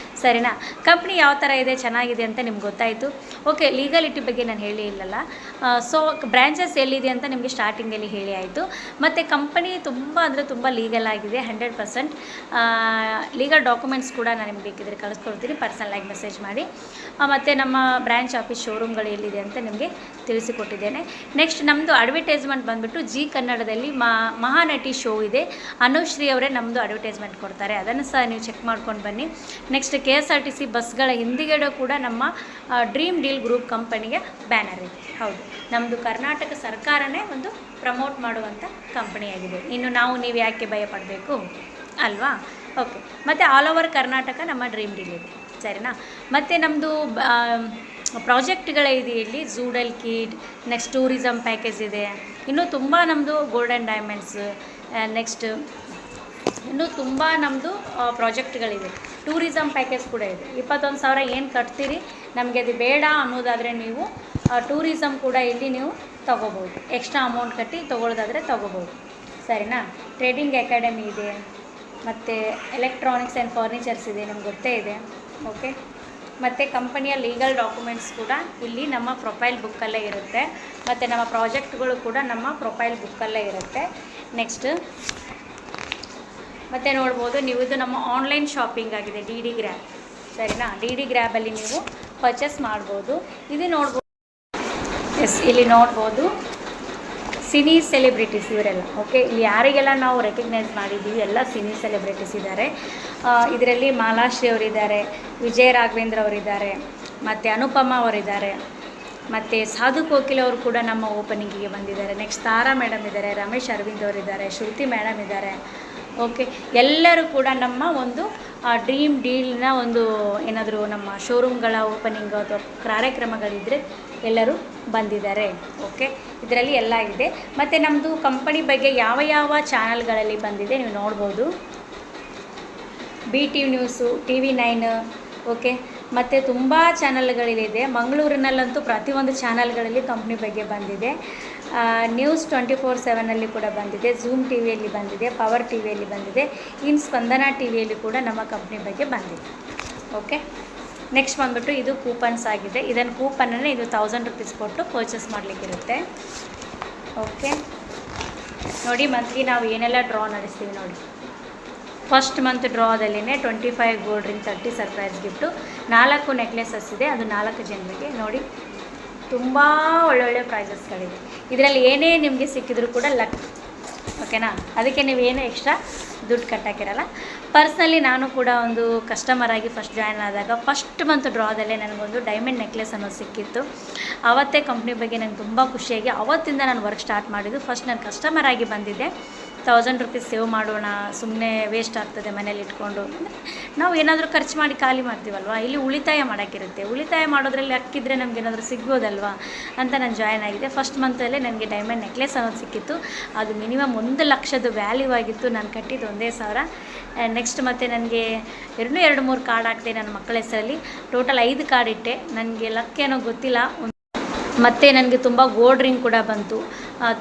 ಸರಿನಾ. ಕಂಪ್ನಿ ಯಾವ ಥರ ಇದೆ, ಚೆನ್ನಾಗಿದೆ ಅಂತ ನಿಮ್ಗೆ ಗೊತ್ತಾಯಿತು. ಓಕೆ, ಲೀಗಲಿಟಿ ಬಗ್ಗೆ ನಾನು ಹೇಳಿ ಇಲ್ಲಲ್ಲ. ಸೊ ಬ್ರ್ಯಾಂಚಸ್ ಎಲ್ಲಿದೆ ಅಂತ ನಿಮಗೆ ಸ್ಟಾರ್ಟಿಂಗಲ್ಲಿ ಹೇಳಿ ಆಯಿತು. ಮತ್ತು ಕಂಪನಿ ತುಂಬ ಅಂದರೆ ತುಂಬ ಲೀಗಲ್ ಆಗಿದೆ, 100%. ಲೀಗಲ್ ಡಾಕ್ಯುಮೆಂಟ್ಸ್ ಕೂಡ ನಾನು ನಿಮ್ಗೆ ಬೇಕಿದ್ರೆ ಕಳಿಸ್ಕೊಡ್ತೀನಿ, ಪರ್ಸನಲಾಗಿ ಮೆಸೇಜ್ ಮಾಡಿ. ಮತ್ತು ನಮ್ಮ ಬ್ರ್ಯಾಂಚ್ ಆಫೀಸ್ ಶೋರೂಮ್ಗಳು ಎಲ್ಲಿದೆ ಅಂತ ನಿಮಗೆ ತಿಳಿಸಿಕೊಟ್ಟಿದ್ದೇನೆ. ನೆಕ್ಸ್ಟ್ ನಮ್ಮದು ಅಡ್ವರ್ಟೈಸ್ಮೆಂಟ್ ಬಂದುಬಿಟ್ಟು ಜಿ ಕನ್ನಡದಲ್ಲಿ ಮಹಾನಟಿ ಶೋ ಇದೆ, ಅನುಶ್ರೀ ಅವರೇ ನಮ್ಮದು ಅಡ್ವರ್ಟೈಸ್ಮೆಂಟ್ ಕೊಡ್ತಾರೆ, ಅದನ್ನು ಸಹ ನೀವು ಚೆಕ್ ಮಾಡ್ಕೊಂಡು ಬನ್ನಿ. ನೆಕ್ಸ್ಟ್ KSRTC ಬಸ್ಗಳ ಹಿಂದಿಗಡೆ ಕೂಡ ನಮ್ಮ ಡ್ರೀಮ್ ಡೀಲ್ ಗ್ರೂಪ್ ಕಂಪನಿಗೆ ಬ್ಯಾನರ್ ಇದೆ. ಹೌದು, ನಮ್ಮದು ಕರ್ನಾಟಕ ಸರ್ಕಾರನೇ ಒಂದು ಪ್ರಮೋಟ್ ಮಾಡುವಂಥ ಕಂಪನಿಯಾಗಿದೆ. ಇನ್ನು ನೀವು ಯಾಕೆ ಭಯ ಪಡಬೇಕು ಅಲ್ವಾ. ಓಕೆ. ಮತ್ತು ಆಲ್ ಓವರ್ ಕರ್ನಾಟಕ ನಮ್ಮ ಡ್ರೀಮ್ ಡೀಲ್ ಇದೆ, ಸರಿನಾ. ಮತ್ತು ನಮ್ಮದು ಪ್ರಾಜೆಕ್ಟ್ಗಳೇ ಇದೆ ಇಲ್ಲಿ. ಝೂಡಲ್ ಕಿಡ್, ನೆಕ್ಸ್ಟ್ ಟೂರಿಸಮ್ ಪ್ಯಾಕೇಜ್ ಇದೆ, ಇನ್ನೂ ತುಂಬ ನಮ್ಮದು ಗೋಲ್ಡನ್ ಡೈಮಂಡ್ಸ್, ನೆಕ್ಸ್ಟ್ ಇನ್ನೂ ತುಂಬ ನಮ್ಮದು ಪ್ರಾಜೆಕ್ಟ್ಗಳಿದೆ. ಟೂರಿಸಮ್ ಪ್ಯಾಕೇಜ್ ಕೂಡ ಇದೆ. 21,000 ಏನು ಕಟ್ತೀರಿ, ನಮಗೆ ಅದು ಬೇಡ ಅನ್ನೋದಾದರೆ ನೀವು ಟೂರಿಸಮ್ ಕೂಡ ಇಲ್ಲಿ ನೀವು ತೊಗೋಬೋದು. ಎಕ್ಸ್ಟ್ರಾ ಅಮೌಂಟ್ ಕಟ್ಟಿ ತೊಗೊಳ್ಳೋದಾದರೆ ತೊಗೋಬೋದು, ಸರಿನಾ. ಟ್ರೇಡಿಂಗ್ ಅಕಾಡೆಮಿ ಇದೆ, ಮತ್ತು ಎಲೆಕ್ಟ್ರಾನಿಕ್ಸ್ ಆ್ಯಂಡ್ ಫರ್ನಿಚರ್ಸ್ ಇದೆ, ನಿಮ್ಗೆ ಗೊತ್ತೇ ಇದೆ. ಓಕೆ. ಮತ್ತು ಕಂಪನಿಯ ಲೀಗಲ್ ಡಾಕ್ಯುಮೆಂಟ್ಸ್ ಕೂಡ ಇಲ್ಲಿ ನಮ್ಮ ಪ್ರೊಫೈಲ್ ಬುಕ್ಕಲ್ಲೇ ಇರುತ್ತೆ. ಮತ್ತು ನಮ್ಮ ಪ್ರಾಜೆಕ್ಟ್ಗಳು ಕೂಡ ನಮ್ಮ ಪ್ರೊಫೈಲ್ ಬುಕ್ಕಲ್ಲೇ ಇರುತ್ತೆ. ನೆಕ್ಸ್ಟ್ ಮತ್ತು ನೋಡ್ಬೋದು ನೀವು, ಇದು ನಮ್ಮ ಆನ್ಲೈನ್ ಶಾಪಿಂಗ್ ಆಗಿದೆ, DD ಗ್ರ್ಯಾಬ್, ಸರಿನಾ. DD ಗ್ರ್ಯಾಬಲ್ಲಿ ನೀವು ಪರ್ಚೇಸ್ ಮಾಡ್ಬೋದು. ಇದು ನೋಡ್ಬೋದು, ಎಸ್ ಇಲ್ಲಿ ನೋಡ್ಬೋದು ಸಿನಿ ಸೆಲೆಬ್ರಿಟೀಸ್ ಇವರೆಲ್ಲ. ಓಕೆ, ಇಲ್ಲಿ ಯಾರಿಗೆಲ್ಲ ನಾವು ರೆಕಗ್ನೈಸ್ ಮಾಡಿದ್ದೀವಿ ಎಲ್ಲ ಸಿನಿ ಸೆಲೆಬ್ರಿಟೀಸ್ ಇದ್ದಾರೆ. ಇದರಲ್ಲಿ ಮಾಲಾಶ್ರೀ ಅವರಿದ್ದಾರೆ, ವಿಜಯ ರಾಘವೇಂದ್ರ ಅವರಿದ್ದಾರೆ, ಮತ್ತು ಅನುಪಮ ಅವರಿದ್ದಾರೆ, ಮತ್ತು ಸಾಧು ಕೋಕಿಲ್ ಅವರು ಕೂಡ ನಮ್ಮ ಓಪನಿಂಗಿಗೆ ಬಂದಿದ್ದಾರೆ. ನೆಕ್ಸ್ಟ್ ತಾರಾ ಮೇಡಮ್ ಇದ್ದಾರೆ, ರಮೇಶ್ ಅರವಿಂದ್ ಅವರಿದ್ದಾರೆ, ಶ್ರುತಿ ಮೇಡಮ್ ಇದ್ದಾರೆ. ಓಕೆ, ಎಲ್ಲರೂ ಕೂಡ ನಮ್ಮ ಒಂದು ಡ್ರೀಮ್ ಡೀಲ್ನ ಒಂದು ಏನಾದರೂ ನಮ್ಮ ಶೋರೂಮ್ಗಳ ಓಪನಿಂಗ್ ಅಥವಾ ಕಾರ್ಯಕ್ರಮಗಳಿದ್ದರೆ ಎಲ್ಲರೂ ಬಂದಿದ್ದಾರೆ. ಓಕೆ, ಇದರಲ್ಲಿ ಎಲ್ಲ ಇದೆ. ಮತ್ತು ನಮ್ಮದು ಕಂಪನಿ ಬಗ್ಗೆ ಯಾವ ಚಾನಲ್ಗಳಲ್ಲಿ ಬಂದಿದೆ ನೀವು ನೋಡ್ಬೋದು. BT ನ್ಯೂಸು, TV9, ಓಕೆ, ಮತ್ತು ತುಂಬ ಚಾನಲ್ಗಳಿದೆ. ಮಂಗಳೂರಿನಲ್ಲಂತೂ ಪ್ರತಿಯೊಂದು ಚಾನಲ್ಗಳಲ್ಲಿ ಕಂಪ್ನಿ ಬಗ್ಗೆ ಬಂದಿದೆ. ನ್ಯೂಸ್ 24/7 ಕೂಡ ಬಂದಿದೆ, ಝೂಮ್ TVಯಲ್ಲಿ ಬಂದಿದೆ, ಪವರ್ TVಯಲ್ಲಿ ಬಂದಿದೆ, ಇನ್ನು ಸ್ಪಂದನ TVಯಲ್ಲಿ ಕೂಡ ನಮ್ಮ ಕಂಪ್ನಿ ಬಗ್ಗೆ ಬಂದಿದೆ. ಓಕೆ. ನೆಕ್ಸ್ಟ್ ಬಂದುಬಿಟ್ಟು ಇದು ಕೂಪನ್ಸ್ ಆಗಿದೆ. ಇದನ್ನು ಕೂಪನನ್ನು ಇದು 1000 ರೂಪೀಸ್ ಕೊಟ್ಟು ಪರ್ಚೇಸ್ ಮಾಡಲಿಕ್ಕಿರುತ್ತೆ. ಓಕೆ ನೋಡಿ, ಮಂತ್ಲಿ ನಾವು ಏನೆಲ್ಲ ಡ್ರಾ ನಡೆಸ್ತೀವಿ ನೋಡಿ. ಫಸ್ಟ್ ಮಂತ್ ಡ್ರಾದಲ್ಲಿನೇ 25 gold ring, 30 surprise gift, 4 necklaces ಇದೆ, ಅದು 4 ಜನರಿಗೆ ನೋಡಿ. ತುಂಬ ಒಳ್ಳೊಳ್ಳೆ ಪ್ರೈಸಸ್ಗಳಿದೆ. ಇದರಲ್ಲಿ ಏನೇ ನಿಮಗೆ ಸಿಕ್ಕಿದ್ರು ಕೂಡ ಲಕ್, ಓಕೆನಾ. ಅದಕ್ಕೆ ನೀವೇನು ಎಕ್ಸ್ಟ್ರಾ ದುಡ್ಡು ಕಟ್ಟೋಕ್ಕಿರಲ್ಲ. ಪರ್ಸ್ನಲಿ ನಾನು ಕೂಡ ಒಂದು ಕಸ್ಟಮರ್ ಆಗಿ ಫಸ್ಟ್ ಜಾಯ್ನ್ ಆದಾಗ ಫಸ್ಟ್ ಮಂತ್ ಡ್ರಾದಲ್ಲೇ ನನಗೊಂದು ಡೈಮಂಡ್ ನೆಕ್ಲೆಸ್ ಅನ್ನೋದು ಸಿಕ್ಕಿತ್ತು. ಆವತ್ತೇ ಕಂಪ್ನಿ ಬಗ್ಗೆ ನನಗೆ ತುಂಬ ಖುಷಿಯಾಗಿ ಆವತ್ತಿಂದ ನಾನು ವರ್ಕ್ ಸ್ಟಾರ್ಟ್ ಮಾಡಿದ್ದು. ಫಸ್ಟ್ ನಾನು ಕಸ್ಟಮರ್ ಆಗಿ ಬಂದಿದ್ದೆ, ₹1000 ಸೇವ್ ಮಾಡೋಣ, ಸುಮ್ಮನೆ ವೇಸ್ಟ್ ಆಗ್ತದೆ ಮನೇಲಿ ಇಟ್ಕೊಂಡು. ನಾವು ಏನಾದರೂ ಖರ್ಚು ಮಾಡಿ ಖಾಲಿ ಮಾಡ್ತೀವಲ್ವ, ಇಲ್ಲಿ ಉಳಿತಾಯ ಮಾಡೋಕ್ಕಿರುತ್ತೆ. ಉಳಿತಾಯ ಮಾಡೋದ್ರಲ್ಲಿ ಹಾಕಿದರೆ ನಮಗೇನಾದರೂ ಸಿಗ್ಬೋದಲ್ವಾ ಅಂತ ನಾನು ಜಾಯ್ನ್ ಆಗಿದೆ. ಫಸ್ಟ್ ಮಂತಲ್ಲೇ ನನಗೆ ಡೈಮಂಡ್ ನೆಕ್ಲೆಸ್ ಅನ್ನೋದು ಸಿಕ್ಕಿತ್ತು. ಅದು ಮಿನಿಮಮ್ 1,00,000 ವ್ಯಾಲ್ಯೂ ಆಗಿತ್ತು. ನಾನು ಕಟ್ಟಿದ್ದು 1,000. ನೆಕ್ಸ್ಟ್ ಮತ್ತು ನನಗೆ 2-3 ಕಾರ್ಡ್ ಹಾಕಿದೆ ನನ್ನ ಮಕ್ಕಳ ಹೆಸರಲ್ಲಿ. ಟೋಟಲ್ 5 ಕಾರ್ಡ್ ಇಟ್ಟೆ. ನನಗೆ ಲಕ್ ಏನೋ ಗೊತ್ತಿಲ್ಲ. ಮತ್ತು ನನಗೆ ತುಂಬ ಗೋಲ್ಡ್ ರಿಂಗ್ ಕೂಡ ಬಂತು.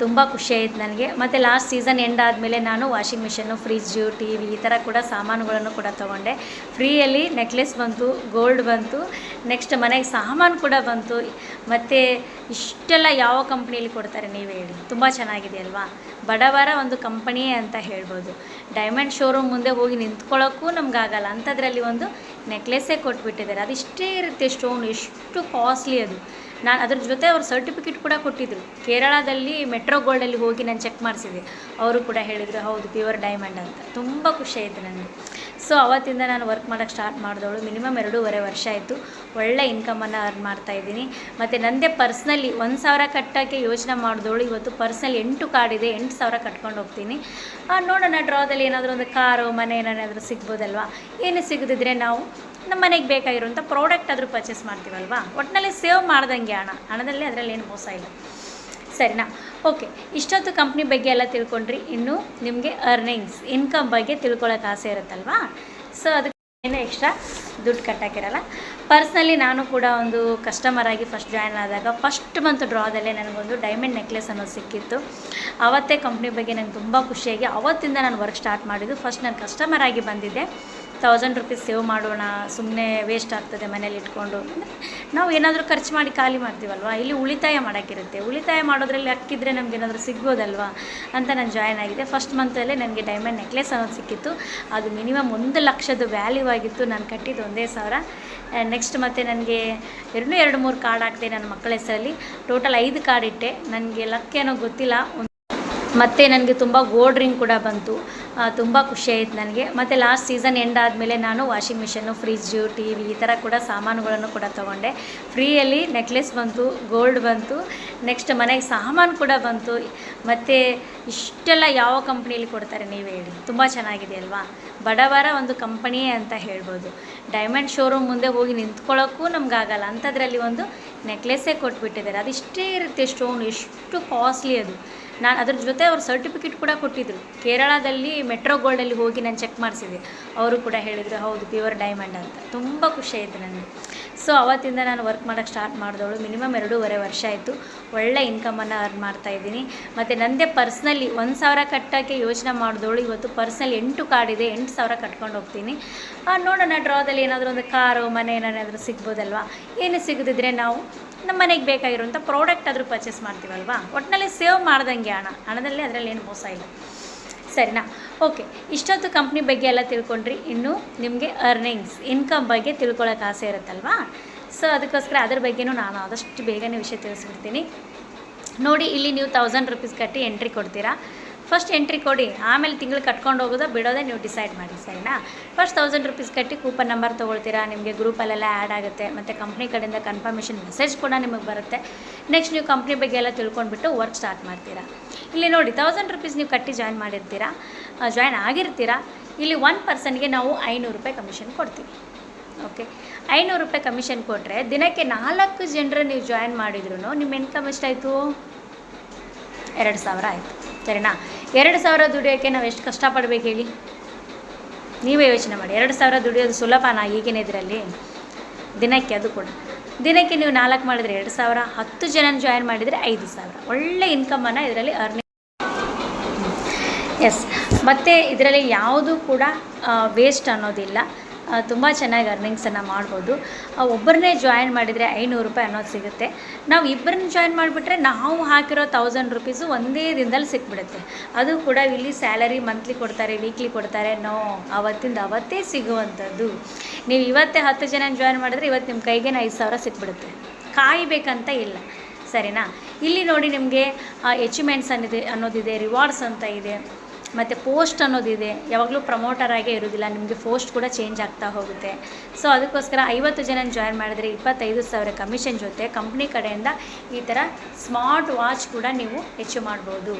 ತುಂಬ ಖುಷಿ ಆಯಿತು ನನಗೆ. ಮತ್ತು ಲಾಸ್ಟ್ ಸೀಸನ್ ಎಂಡ್ ಆದಮೇಲೆ ನಾನು ವಾಷಿಂಗ್ ಮಿಷನ್ನು, ಫ್ರಿಜ್ಜು, ಟಿ ವಿ ಈ ಥರ ಕೂಡ ಸಾಮಾನುಗಳನ್ನು ಕೂಡ ತೊಗೊಂಡೆ. ಫ್ರೀಯಲ್ಲಿ ನೆಕ್ಲೆಸ್ ಬಂತು, ಗೋಲ್ಡ್ ಬಂತು, ನೆಕ್ಸ್ಟ್ ಮನೆಗೆ ಸಾಮಾನು ಕೂಡ ಬಂತು. ಮತ್ತು ಇಷ್ಟೆಲ್ಲ ಯಾವ ಕಂಪ್ನಿಯಲ್ಲಿ ಕೊಡ್ತಾರೆ ನೀವೇ ಹೇಳಿ? ತುಂಬ ಚೆನ್ನಾಗಿದೆ ಅಲ್ವಾ? ಬಡವರ ಒಂದು ಕಂಪನಿಯೇ ಅಂತ ಹೇಳ್ಬೋದು. ಡೈಮಂಡ್ ಶೋರೂಮ್ ಮುಂದೆ ಹೋಗಿ ನಿಂತ್ಕೊಳ್ಳೋಕ್ಕೂ ನಮಗಾಗಲ್ಲ ಅಂಥದ್ರಲ್ಲಿ ಒಂದು ನೆಕ್ಲೆಸ್ಸೇ ಕೊಟ್ಬಿಟ್ಟಿದ್ದಾರೆ. ಅದು ಇಷ್ಟೇ ಇರುತ್ತೆ ಸ್ಟೋನ್, ಎಷ್ಟು ಕಾಸ್ಟ್ಲಿ ಅದು. ನಾನು ಅದ್ರ ಜೊತೆ ಅವ್ರು ಸರ್ಟಿಫಿಕೇಟ್ ಕೂಡ ಕೊಟ್ಟಿದ್ದರು. ಕೇರಳದಲ್ಲಿ ಮೆಟ್ರೋ ಗೋಲ್ಡಲ್ಲಿ ಹೋಗಿ ನಾನು ಚೆಕ್ ಮಾಡಿಸಿದೆ. ಅವರು ಕೂಡ ಹೇಳಿದರು ಹೌದು ಪ್ಯೂರ್ ಡೈಮಂಡ್ ಅಂತ. ತುಂಬ ಖುಷಿ ಆಯಿತು ನನಗೆ. ಸೊ ಅವತ್ತಿಂದ ನಾನು ವರ್ಕ್ ಮಾಡೋಕ್ಕೆ ಸ್ಟಾರ್ಟ್ ಮಾಡಿದವಳು. ಮಿನಿಮಮ್ 2.5 ವರ್ಷ ಆಯಿತು. ಒಳ್ಳೆ ಇನ್ಕಮನ್ನು ಅರ್ನ್ ಮಾಡ್ತಾಯಿದ್ದೀನಿ. ಮತ್ತು ನನ್ನದೇ ಪರ್ಸ್ನಲಿ 1,000 ಕಟ್ಟೋಕ್ಕೆ ಯೋಚನೆ ಮಾಡಿದವಳು ಇವತ್ತು ಪರ್ಸ್ನಲಿ 8 ಕಾರ್ಡ್ ಇದೆ. 8,000 ಕಟ್ಕೊಂಡು ಹೋಗ್ತೀನಿ. ನೋಡೋಣ ಡ್ರಾದಲ್ಲಿ ಏನಾದರೂ ಒಂದು ಕಾರು, ಮನೆ ಏನಾದರೂ ಸಿಗ್ಬೋದಲ್ವಾ? ಏನು ಸಿಗದಿದ್ರೆ ನಾವು ನಮ್ಮ ಮನೆಗೆ ಬೇಕಾಗಿರುವಂಥ ಪ್ರಾಡಕ್ಟ್ ಆದರೂ ಪರ್ಚೇಸ್ ಮಾಡ್ತೀವಲ್ವಾ? ಒಟ್ಟಿನಲ್ಲಿ ಸೇವ್ ಮಾಡ್ದಂಗೆ ಹಣದಲ್ಲಿ ಅದರಲ್ಲಿ ಏನು ಮೋಸ ಇಲ್ಲ. ಸರಿನಾ? ಓಕೆ, ಇಷ್ಟೊತ್ತು ಕಂಪ್ನಿ ಬಗ್ಗೆ ಎಲ್ಲ ತಿಳ್ಕೊಂಡ್ರಿ. ಇನ್ನು ನಿಮಗೆ ಅರ್ನಿಂಗ್ಸ್, ಇನ್ಕಮ್ ಬಗ್ಗೆ ತಿಳ್ಕೊಳ್ಳೋಕೆ ಆಸೆ ಇರುತ್ತಲ್ವಾ? ಸೊ ಅದಕ್ಕೆ ಏನೂ ಎಕ್ಸ್ಟ್ರಾ ದುಡ್ಡು ಕಟ್ಟೋಕ್ಕಿರಲ್ಲ. ಪರ್ಸ್ನಲಿ ನಾನು ಕೂಡ ಒಂದು ಕಸ್ಟಮರ್ ಆಗಿ ಫಸ್ಟ್ ಜಾಯ್ನ್ ಆದಾಗ ಫಸ್ಟ್ ಮಂತ್ ಡ್ರಾದಲ್ಲೇ ನನಗೊಂದು ಡೈಮಂಡ್ ನೆಕ್ಲೆಸ್ ಅನ್ನೋದು ಸಿಕ್ಕಿತ್ತು. ಆವತ್ತೇ ಕಂಪ್ನಿ ಬಗ್ಗೆ ನನಗೆ ತುಂಬ ಖುಷಿಯಾಗಿ ಆವತ್ತಿಂದ ನಾನು ವರ್ಕ್ ಸ್ಟಾರ್ಟ್ ಮಾಡಿದ್ದು. ಫಸ್ಟ್ ನಾನು ಕಸ್ಟಮರ್ ಆಗಿ ಬಂದಿದ್ದೆ. ₹1000 ಸೇವ್ ಮಾಡೋಣ, ಸುಮ್ಮನೆ ವೇಸ್ಟ್ ಆಗ್ತದೆ ಮನೇಲಿ ಇಟ್ಕೊಂಡು. ನಾವು ಏನಾದರೂ ಖರ್ಚು ಮಾಡಿ ಖಾಲಿ ಮಾಡ್ತೀವಲ್ವ, ಇಲ್ಲಿ ಉಳಿತಾಯ ಮಾಡೋಕ್ಕಿರುತ್ತೆ. ಉಳಿತಾಯ ಮಾಡೋದ್ರಲ್ಲಿ ಹಾಕಿದರೆ ನಮಗೇನಾದರೂ ಸಿಗ್ಬೋದಲ್ವಾ ಅಂತ ನಾನು ಜಾಯ್ನ್ ಆಗಿದೆ. ಫಸ್ಟ್ ಮಂತಲ್ಲೇ ನನಗೆ ಡೈಮಂಡ್ ನೆಕ್ಲೆಸ್ ಅನ್ನೋದು ಸಿಕ್ಕಿತ್ತು. ಅದು ಮಿನಿಮಮ್ 1,00,000 ವ್ಯಾಲ್ಯೂ ಆಗಿತ್ತು. ನಾನು ಕಟ್ಟಿದ್ದು 1,000. ನೆಕ್ಸ್ಟ್ ಮತ್ತು ನನಗೆ 2-3 ಕಾರ್ಡ್ ಹಾಕಿದೆ ನನ್ನ ಮಕ್ಕಳ ಹೆಸರಲ್ಲಿ. ಟೋಟಲ್ 5 ಕಾರ್ಡ್ ಇಟ್ಟೆ. ನನಗೆ ಲಕ್ ಏನೋ ಗೊತ್ತಿಲ್ಲ. ಮತ್ತು ನನಗೆ ತುಂಬ ಗೋಲ್ಡ್ ರಿಂಗ್ ಕೂಡ ಬಂತು. ತುಂಬ ಖುಷಿ ಆಯಿತು ನನಗೆ. ಮತ್ತು ಲಾಸ್ಟ್ ಸೀಸನ್ ಎಂಡ್ ಆದಮೇಲೆ ನಾನು ವಾಷಿಂಗ್ ಮಿಷನ್ನು, ಫ್ರಿಜ್ಜು, ಟಿ ವಿ ಈ ಥರ ಕೂಡ ಸಾಮಾನುಗಳನ್ನು ಕೂಡ ತೊಗೊಂಡೆ. ಫ್ರೀಯಲ್ಲಿ ನೆಕ್ಲೆಸ್ ಬಂತು, ಗೋಲ್ಡ್ ಬಂತು, ನೆಕ್ಸ್ಟ್ ಮನೆಗೆ ಸಾಮಾನು ಕೂಡ ಬಂತು. ಮತ್ತು ಇಷ್ಟೆಲ್ಲ ಯಾವ ಕಂಪ್ನಿಯಲ್ಲಿ ಕೊಡ್ತಾರೆ ನೀವೇ ಹೇಳಿ? ತುಂಬ ಚೆನ್ನಾಗಿದೆ ಅಲ್ವಾ? ಬಡವರ ಒಂದು ಕಂಪನಿಯೇ ಅಂತ ಹೇಳ್ಬೋದು. ಡೈಮಂಡ್ ಶೋರೂಮ್ ಮುಂದೆ ಹೋಗಿ ನಿಂತ್ಕೊಳ್ಳೋಕ್ಕೂ ನಮಗಾಗಲ್ಲ ಅಂಥದ್ರಲ್ಲಿ ಒಂದು ನೆಕ್ಲೆಸ್ಸೇ ಕೊಟ್ಬಿಟ್ಟಿದ್ದಾರೆ. ಅದು ಇಷ್ಟೇ ಇರುತ್ತೆ ಸ್ಟೋನ್, ಎಷ್ಟು ಕಾಸ್ಟ್ಲಿ ಅದು. ನಾನು ಅದ್ರ ಜೊತೆ ಅವ್ರು ಸರ್ಟಿಫಿಕೇಟ್ ಕೂಡ ಕೊಟ್ಟಿದ್ದರು. ಕೇರಳದಲ್ಲಿ ಮೆಟ್ರೋ ಗೋಲ್ಡಲ್ಲಿ ಹೋಗಿ ನಾನು ಚೆಕ್ ಮಾಡಿಸಿದೆ. ಅವರು ಕೂಡ ಹೇಳಿದರು ಹೌದು ಪ್ಯೂರ್ ಡೈಮಂಡ್ ಅಂತ. ತುಂಬ ಖುಷಿ ಆಯಿತು ನನಗೆ. ಸೊ ಅವತ್ತಿಂದ ನಾನು ವರ್ಕ್ ಮಾಡೋಕ್ಕೆ ಸ್ಟಾರ್ಟ್ ಮಾಡಿದವಳು. ಮಿನಿಮಮ್ 2.5 ವರ್ಷ ಆಯಿತು. ಒಳ್ಳೆ ಇನ್ಕಮನ್ನು ಅರ್ನ್ ಮಾಡ್ತಾಯಿದ್ದೀನಿ. ಮತ್ತು ನನ್ನದೇ ಪರ್ಸ್ನಲಿ 1,000 ಕಟ್ಟೋಕ್ಕೆ ಯೋಚನೆ ಮಾಡಿದವಳು ಇವತ್ತು ಪರ್ಸ್ನಲಿ 8 ಕಾರ್ಡ್ ಇದೆ. 8,000 ಕಟ್ಕೊಂಡು ಹೋಗ್ತೀನಿ. ನೋಡೋಣ ಡ್ರಾದಲ್ಲಿ ಏನಾದರೂ ಒಂದು ಕಾರು, ಮನೆ ಏನಾದರೂ ಸಿಗ್ಬೋದಲ್ವಾ? ಏನು ಸಿಗದಿದ್ರೆ ನಾವು ನಮ್ಮ ಮನೆಗೆ ಬೇಕಾಗಿರುವಂಥ ಪ್ರಾಡಕ್ಟ್ ಆದರೂ ಪರ್ಚೇಸ್ ಮಾಡ್ತೀವಲ್ವಾ? ಒಟ್ಟಿನಲ್ಲಿ ಸೇವ್ ಮಾಡ್ದಂಗೆ ಹಣದಲ್ಲಿ ಅದರಲ್ಲಿ ಏನು ಮೋಸ ಇಲ್ಲ. ಸರಿನಾ? ಓಕೆ, ಇಷ್ಟೊತ್ತು ಕಂಪ್ನಿ ಬಗ್ಗೆ ಎಲ್ಲ ತಿಳ್ಕೊಂಡ್ರಿ. ಇನ್ನು ನಿಮಗೆ ಅರ್ನಿಂಗ್ಸ್, ಇನ್ಕಮ್ ಬಗ್ಗೆ ತಿಳ್ಕೊಳ್ಳೋಕೆ ಆಸೆ ಇರುತ್ತಲ್ವಾ? ಸೊ ಅದಕ್ಕೋಸ್ಕರ ಅದ್ರ ಬಗ್ಗೆನೂ ನಾನು ಆದಷ್ಟು ಬೇಗನೆ ವಿಷಯ ತಿಳಿಸ್ಬಿಡ್ತೀನಿ. ನೋಡಿ, ಇಲ್ಲಿ ನೀವು ₹1000 ಕಟ್ಟಿ ಎಂಟ್ರಿ ಕೊಡ್ತೀರಾ. ಫಸ್ಟ್ ಎಂಟ್ರಿ ಕೊಡಿ, ಆಮೇಲೆ ತಿಂಗಳು ಕಟ್ಕೊಂಡು ಹೋಗೋದೋ ಬಿಡೋದೇ ನೀವು ಡಿಸೈಡ್ ಮಾಡಿ. ಸರಿನಾ? ಫಸ್ಟ್ ₹1000 ಕಟ್ಟಿ ಕೂಪನ್ ನಂಬರ್ ತೊಗೊಳ್ತೀರಾ. ನಿಮಗೆ ಗ್ರೂಪಲ್ಲೆಲ್ಲ ಆ್ಯಡ್ ಆಗುತ್ತೆ. ಮತ್ತು ಕಂಪ್ನಿ ಕಡೆಯಿಂದ ಕನ್ಫರ್ಮೇಷನ್ ಮೆಸೇಜ್ ಕೂಡ ನಿಮಗೆ ಬರುತ್ತೆ. ನೆಕ್ಸ್ಟ್ ನೀವು ಕಂಪ್ನಿ ಬಗ್ಗೆ ಎಲ್ಲ ತಿಳ್ಕೊಂಡ್ಬಿಟ್ಟು ವರ್ಕ್ ಸ್ಟಾರ್ಟ್ ಮಾಡ್ತೀರಾ. ಇಲ್ಲಿ ನೋಡಿ, ₹1000 ನೀವು ಕಟ್ಟಿ ಜಾಯ್ನ್ ಮಾಡಿರ್ತೀರಾ, ಜಾಯ್ನ್ ಆಗಿರ್ತೀರಾ. ಇಲ್ಲಿ 1 ಪರ್ಸನ್ಗೆ ನಾವು ₹500 ಕಮಿಷನ್ ಕೊಡ್ತೀವಿ. ಓಕೆ, ₹500 ಕಮಿಷನ್ ಕೊಟ್ಟರೆ ದಿನಕ್ಕೆ 4 ಜನರು ನೀವು ಜಾಯ್ನ್ ಮಾಡಿದ್ರು ನಿಮ್ಮ ಇನ್ಕಮ್ ಎಷ್ಟಾಯಿತು? 2,000 ಆಯಿತು. ಸರಿನಾ? 2,000 ದುಡಿಯೋಕ್ಕೆ ನಾವು ಎಷ್ಟು ಕಷ್ಟಪಡಬೇಕು ಹೇಳಿ? ನೀವೇ ಯೋಚನೆ ಮಾಡಿ. 2,000 ದುಡಿಯೋದು ಸುಲಭನಾ ಈಗಿನ ಇದರಲ್ಲಿ? ದಿನಕ್ಕೆ, ಅದು ಕೂಡ ದಿನಕ್ಕೆ ನೀವು 4 ಮಾಡಿದರೆ 2,000, 10 ಜನ ಜಾಯ್ನ್ ಮಾಡಿದರೆ 5,000. ಒಳ್ಳೆ ಇನ್ಕಮನ್ನು ಇದರಲ್ಲಿ ಅರ್ನಿಂಗ್. ಎಸ್, ಮತ್ತು ಇದರಲ್ಲಿ ಯಾವುದೂ ಕೂಡ ವೇಸ್ಟ್ ಅನ್ನೋದಿಲ್ಲ. ತುಂಬ ಚೆನ್ನಾಗಿ ಅರ್ನಿಂಗ್ಸನ್ನು ಮಾಡ್ಬೋದು. ಒಬ್ಬರನ್ನೇ ಜಾಯಿನ್ ಮಾಡಿದರೆ ₹500 ಅನ್ನೋದು ಸಿಗುತ್ತೆ. ನಾವು ಇಬ್ಬರನ್ನ ಜಾಯಿನ್ ಮಾಡಿಬಿಟ್ರೆ ನಾವು ಹಾಕಿರೋ ₹1,000 ಒಂದೇ ದಿನದಲ್ಲಿ ಸಿಕ್ಬಿಡುತ್ತೆ. ಅದು ಕೂಡ ಇಲ್ಲಿ ಸ್ಯಾಲರಿ ಮಂತ್ಲಿ ಕೊಡ್ತಾರೆ, ವೀಕ್ಲಿ ಕೊಡ್ತಾರೆ. ಅವತ್ತಿಂದ ಅವತ್ತೇ ಸಿಗುವಂಥದ್ದು. ನೀವು ಇವತ್ತೇ 10 ಜನ ಜಾಯಿನ್ ಮಾಡಿದ್ರೆ ಇವತ್ತು ನಿಮ್ಮ ಕೈಗೆ 5,000 ಸಿಕ್ಬಿಡುತ್ತೆ. ಕಾಯಬೇಕಂತ ಇಲ್ಲ. ಸರಿನಾ? ಇಲ್ಲಿ ನೋಡಿ, ನಿಮಗೆ ಅಚೀವ್ಮೆಂಟ್ಸ್ ಅನ್ನೋದಿದೆ, ರಿವಾರ್ಡ್ಸ್ ಅಂತ ಇದೆ, ಮತ್ತು ಪೋಸ್ಟ್ ಅನ್ನೋದಿದೆ. ಯಾವಾಗಲೂ ಪ್ರಮೋಟರ್ ಆಗೇ ಇರೋದಿಲ್ಲ, ನಿಮಗೆ ಪೋಸ್ಟ್ ಕೂಡ ಚೇಂಜ್ ಆಗ್ತಾ ಹೋಗುತ್ತೆ. ಸೊ ಅದಕ್ಕೋಸ್ಕರ 50 ಜನ ಜಾಯ್ನ್ ಮಾಡಿದರೆ 25,000 ಕಮಿಷನ್ ಜೊತೆ ಕಂಪ್ನಿ ಕಡೆಯಿಂದ ಈ ಥರ ಸ್ಮಾರ್ಟ್ ವಾಚ್ ಕೂಡ ನೀವು ಅಚೀವ್ ಮಾಡ್ಬೋದು.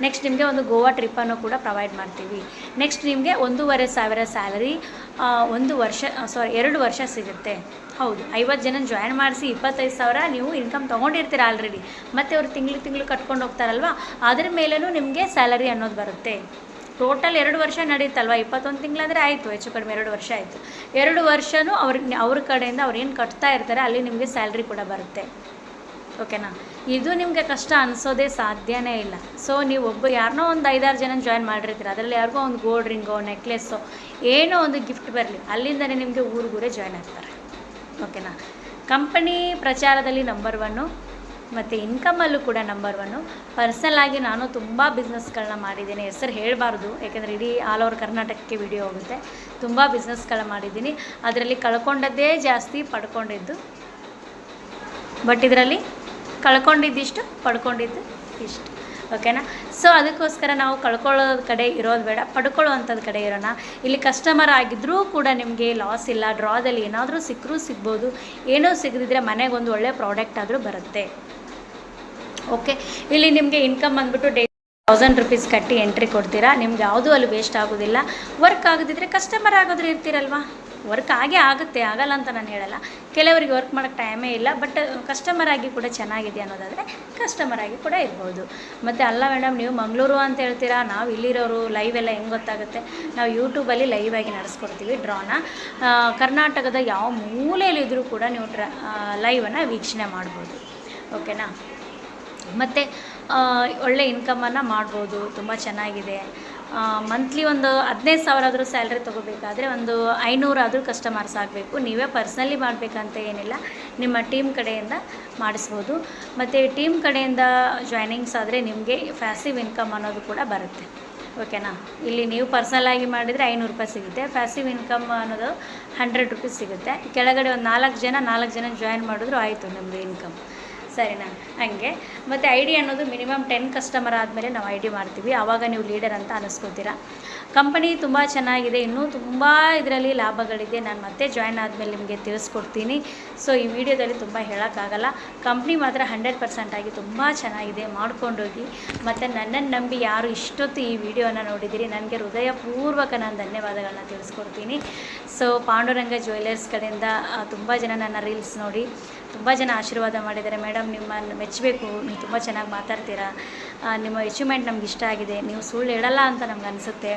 ನೆಕ್ಸ್ಟ್ ನಿಮಗೆ ಒಂದು ಗೋವಾ ಟ್ರಿಪ್ಪನ್ನು ಕೂಡ ಪ್ರೊವೈಡ್ ಮಾಡ್ತೀವಿ. ನೆಕ್ಸ್ಟ್ ನಿಮಗೆ 1,500 ಸ್ಯಾಲರಿ 2 ವರ್ಷ ಸಿಗುತ್ತೆ. ಹೌದು, 50 ಜನ ಜಾಯ್ನ್ ಮಾಡಿಸಿ 25,000 ನೀವು ಇನ್ಕಮ್ ತೊಗೊಂಡಿರ್ತೀರ ಆಲ್ರೆಡಿ. ಮತ್ತು ಅವರು ತಿಂಗಳು ಕಟ್ಕೊಂಡು ಹೋಗ್ತಾರಲ್ವ, ಅದ್ರ ಮೇಲೂ ನಿಮಗೆ ಸ್ಯಾಲರಿ ಅನ್ನೋದು ಬರುತ್ತೆ. ಟೋಟಲ್ 2 ವರ್ಷ ನಡೀತಲ್ವ, 21 ತಿಂಗಳಂದರೆ ಆಯಿತು, ಹೆಚ್ಚು ಕಡಿಮೆ 2 ವರ್ಷ ಆಯಿತು. 2 ವರ್ಷವೂ ಅವ್ರ ಕಡೆಯಿಂದ ಅವ್ರು ಏನು ಕಟ್ತಾ ಇರ್ತಾರೆ ಅಲ್ಲಿ ನಿಮಗೆ ಸ್ಯಾಲ್ರಿ ಕೂಡ ಬರುತ್ತೆ. ಓಕೆನಾ? ಇದು ನಿಮಗೆ ಕಷ್ಟ ಅನಿಸೋದೇ ಸಾಧ್ಯನೇ ಇಲ್ಲ. ಸೊ ನೀವು ಯಾರನ್ನೋ ಒಂದು 5-6 ಜನ ಜಾಯ್ನ್ ಮಾಡಿರ್ತೀರ, ಅದರಲ್ಲಿ ಯಾರಿಗೋ ಒಂದು ಗೋಲ್ಡ್ ರಿಂಗೋ ನೆಕ್ಲೆಸ್ಸೋ ಏನೋ ಒಂದು ಗಿಫ್ಟ್ ಬರಲಿ, ಅಲ್ಲಿಂದಲೇ ನಿಮಗೆ ಊರಿಗೂರೇ ಜಾಯ್ನ್ ಆಗ್ತಾರೆ. ಓಕೆನಾ? ಕಂಪನಿ ಪ್ರಚಾರದಲ್ಲಿ ನಂಬರ್ 1 ಮತ್ತು ಇನ್ಕಮಲ್ಲೂ ಕೂಡ ನಂಬರ್ 1. ಪರ್ಸನಲಾಗಿ ನಾನು ತುಂಬ ಬಿಸ್ನೆಸ್ಗಳನ್ನ ಮಾಡಿದ್ದೀನಿ. ಹೆಸರು ಹೇಳಬಾರ್ದು, ಯಾಕೆಂದರೆ ಇಡೀ ಆಲ್ ಓವರ್ ಕರ್ನಾಟಕಕ್ಕೆ ವಿಡಿಯೋ ಹೋಗುತ್ತೆ. ತುಂಬ ಬಿಸ್ನೆಸ್ಗಳನ್ನ ಮಾಡಿದ್ದೀನಿ. ಅದರಲ್ಲಿ ಕಳ್ಕೊಂಡದ್ದೇ ಜಾಸ್ತಿ, ಪಡ್ಕೊಂಡಿದ್ದು ಬಟ್ ಇದರಲ್ಲಿ ಕಳ್ಕೊಂಡಿದ್ದಿಷ್ಟು, ಪಡ್ಕೊಂಡಿದ್ದು ಇಷ್ಟು. ಓಕೆನಾ? ಸೊ ಅದಕ್ಕೋಸ್ಕರ ನಾವು ಕಳ್ಕೊಳ್ಳೋದು ಕಡೆ ಇರೋದು ಬೇಡ, ಪಡ್ಕೊಳ್ಳೋವಂಥದ್ದು ಕಡೆ ಇರೋಣ. ಇಲ್ಲಿ ಕಸ್ಟಮರ್ ಆಗಿದ್ದರೂ ಕೂಡ ನಿಮಗೆ ಲಾಸ್ ಇಲ್ಲ. ಡ್ರಾದಲ್ಲಿ ಏನಾದರೂ ಸಿಗ್ಬೋದು, ಏನೋ ಸಿಗದಿದ್ದರೆ ಮನೆಗೆ ಒಂದು ಒಳ್ಳೆಯ ಪ್ರಾಡಕ್ಟ್ ಆದರೂ ಬರುತ್ತೆ. ಓಕೆ, ಇಲ್ಲಿ ನಿಮಗೆ ಇನ್ಕಮ್ ಬಂದುಬಿಟ್ಟು ಡೇ 1000 ರೂಪೀಸ್ ಕಟ್ಟಿ ಎಂಟ್ರಿ ಕೊಡ್ತೀರಾ. ನಿಮ್ಗೆ ಯಾವುದೂ ಅಲ್ಲಿ ವೇಸ್ಟ್ ಆಗೋದಿಲ್ಲ. ವರ್ಕ್ ಆಗೋದಿದ್ರೆ ಕಸ್ಟಮರ್ ಆಗೋದ್ರೆ ಇರ್ತೀರಲ್ವ, ವರ್ಕ್ ಆಗುತ್ತೆ, ಆಗಲ್ಲ ಅಂತ ನಾನು ಹೇಳಲ್ಲ. ಕೆಲವರಿಗೆ ವರ್ಕ್ ಮಾಡೋಕ್ಕೆ ಟೈಮೇ ಇಲ್ಲ, ಬಟ್ ಕಸ್ಟಮರ್ ಆಗಿ ಕೂಡ ಚೆನ್ನಾಗಿದೆ ಅನ್ನೋದಾದರೆ ಕಸ್ಟಮರ್ ಆಗಿ ಕೂಡ ಇರ್ಬೋದು. ಮತ್ತು ಅಲ್ಲ ಮೇಡಮ್, ನೀವು ಮಂಗಳೂರು ಅಂತ ಹೇಳ್ತೀರಾ, ನಾವು ಇಲ್ಲಿರೋರು ಲೈವ್ ಎಲ್ಲ ಹೆಂಗೆ ಗೊತ್ತಾಗುತ್ತೆ? ನಾವು ಯೂಟ್ಯೂಬಲ್ಲಿ ಲೈವ್ ಆಗಿ ನಡೆಸ್ಕೊಡ್ತೀವಿ ಡ್ರಾನ. ಕರ್ನಾಟಕದ ಯಾವ ಮೂಲೆಯಲ್ಲಿದ್ದರೂ ಕೂಡ ನೀವು ಲೈವನ್ನು ವೀಕ್ಷಣೆ ಮಾಡ್ಬೋದು. ಓಕೆನಾ? ಮತ್ತು ಒಳ್ಳೆ ಇನ್ಕಮನ್ನು ಮಾಡ್ಬೋದು, ತುಂಬ ಚೆನ್ನಾಗಿದೆ. ಮಂತ್ಲಿ ಒಂದು 15,000 ಆದರೂ ಸ್ಯಾಲ್ರಿ ತೊಗೋಬೇಕಾದ್ರೆ ಒಂದು 500 ಆದರೂ ಕಸ್ಟಮರ್ಸ್ ಆಗಬೇಕು. ನೀವೇ ಪರ್ಸ್ನಲಿ ಮಾಡಬೇಕಂತ ಏನಿಲ್ಲ, ನಿಮ್ಮ ಟೀಮ್ ಕಡೆಯಿಂದ ಮಾಡಿಸ್ಬೋದು. ಮತ್ತು ಟೀಮ್ ಕಡೆಯಿಂದ ಜಾಯ್ನಿಂಗ್ಸ್ ಆದರೆ ನಿಮಗೆ ಪ್ಯಾಸಿವ್ ಇನ್ಕಮ್ ಅನ್ನೋದು ಕೂಡ ಬರುತ್ತೆ. ಓಕೆನಾ? ಇಲ್ಲಿ ನೀವು ಪರ್ಸ್ನಲಾಗಿ ಮಾಡಿದರೆ 500 ರೂಪಾಯಿ ಸಿಗುತ್ತೆ. ಪ್ಯಾಸಿವ್ ಇನ್ಕಮ್ ಅನ್ನೋದು 100 ರೂಪೀಸ್ ಸಿಗುತ್ತೆ. ಕೆಳಗಡೆ ಒಂದು 4 ಜನ ಜಾಯ್ನ್ ಮಾಡಿದ್ರು ಆಯಿತು ನಿಮ್ಮದು ಇನ್ಕಮ್. ಸರಿನಾ? ಹಾಗೆ. ಮತ್ತು ಐ ಡಿ ಅನ್ನೋದು ಮಿನಿಮಮ್ 10 ಕಸ್ಟಮರ್ ಆದಮೇಲೆ ನಾವು ಐ ಡಿ ಮಾಡ್ತೀವಿ. ಆವಾಗ ನೀವು ಲೀಡರ್ ಅಂತ ಅನ್ನಿಸ್ಕೋತೀರ. ಕಂಪನಿ ತುಂಬ ಚೆನ್ನಾಗಿದೆ, ಇನ್ನೂ ತುಂಬ ಇದರಲ್ಲಿ ಲಾಭಗಳಿದೆ. ನಾನು ಮತ್ತೆ ಜಾಯ್ನ್ ಆದಮೇಲೆ ನಿಮಗೆ ತಿಳಿಸ್ಕೊಡ್ತೀನಿ. ಸೊ ಈ ವಿಡಿಯೋದಲ್ಲಿ ತುಂಬ ಹೇಳೋಕ್ಕಾಗಲ್ಲ. ಕಂಪ್ನಿ ಮಾತ್ರ 100% ಆಗಿ ತುಂಬ ಚೆನ್ನಾಗಿದೆ, ಮಾಡ್ಕೊಂಡೋಗಿ. ಮತ್ತು ನನ್ನನ್ನು ನಂಬಿ ಯಾರು ಇಷ್ಟೊತ್ತು ಈ ವಿಡಿಯೋನ ನೋಡಿದ್ದೀರಿ, ನನಗೆ ಹೃದಯಪೂರ್ವಕ ನಾನು ಧನ್ಯವಾದಗಳನ್ನ ತಿಳಿಸ್ಕೊಡ್ತೀನಿ. ಸೊ ಪಾಂಡುರಂಗ ಜ್ಯುವೆಲ್ಲರ್ಸ್ ಕಡೆಯಿಂದ ತುಂಬ ಜನ ನನ್ನ ರೀಲ್ಸ್ ನೋಡಿ ತುಂಬ ಜನ ಆಶೀರ್ವಾದ ಮಾಡಿದ್ದಾರೆ. ಮೇಡಮ್, ನಿಮ್ಮನ್ನು ಮೆಚ್ಚಬೇಕು, ನೀವು ತುಂಬ ಚೆನ್ನಾಗಿ ಮಾತಾಡ್ತೀರಾ, ನಿಮ್ಮ ಅಚೀವ್ಮೆಂಟ್ ನಮ್ಗೆ ಇಷ್ಟ ಆಗಿದೆ, ನೀವು ಸುಳ್ಳು ಹೇಳಲ್ಲ ಅಂತ ನಮ್ಗೆ ಅನಿಸುತ್ತೆ.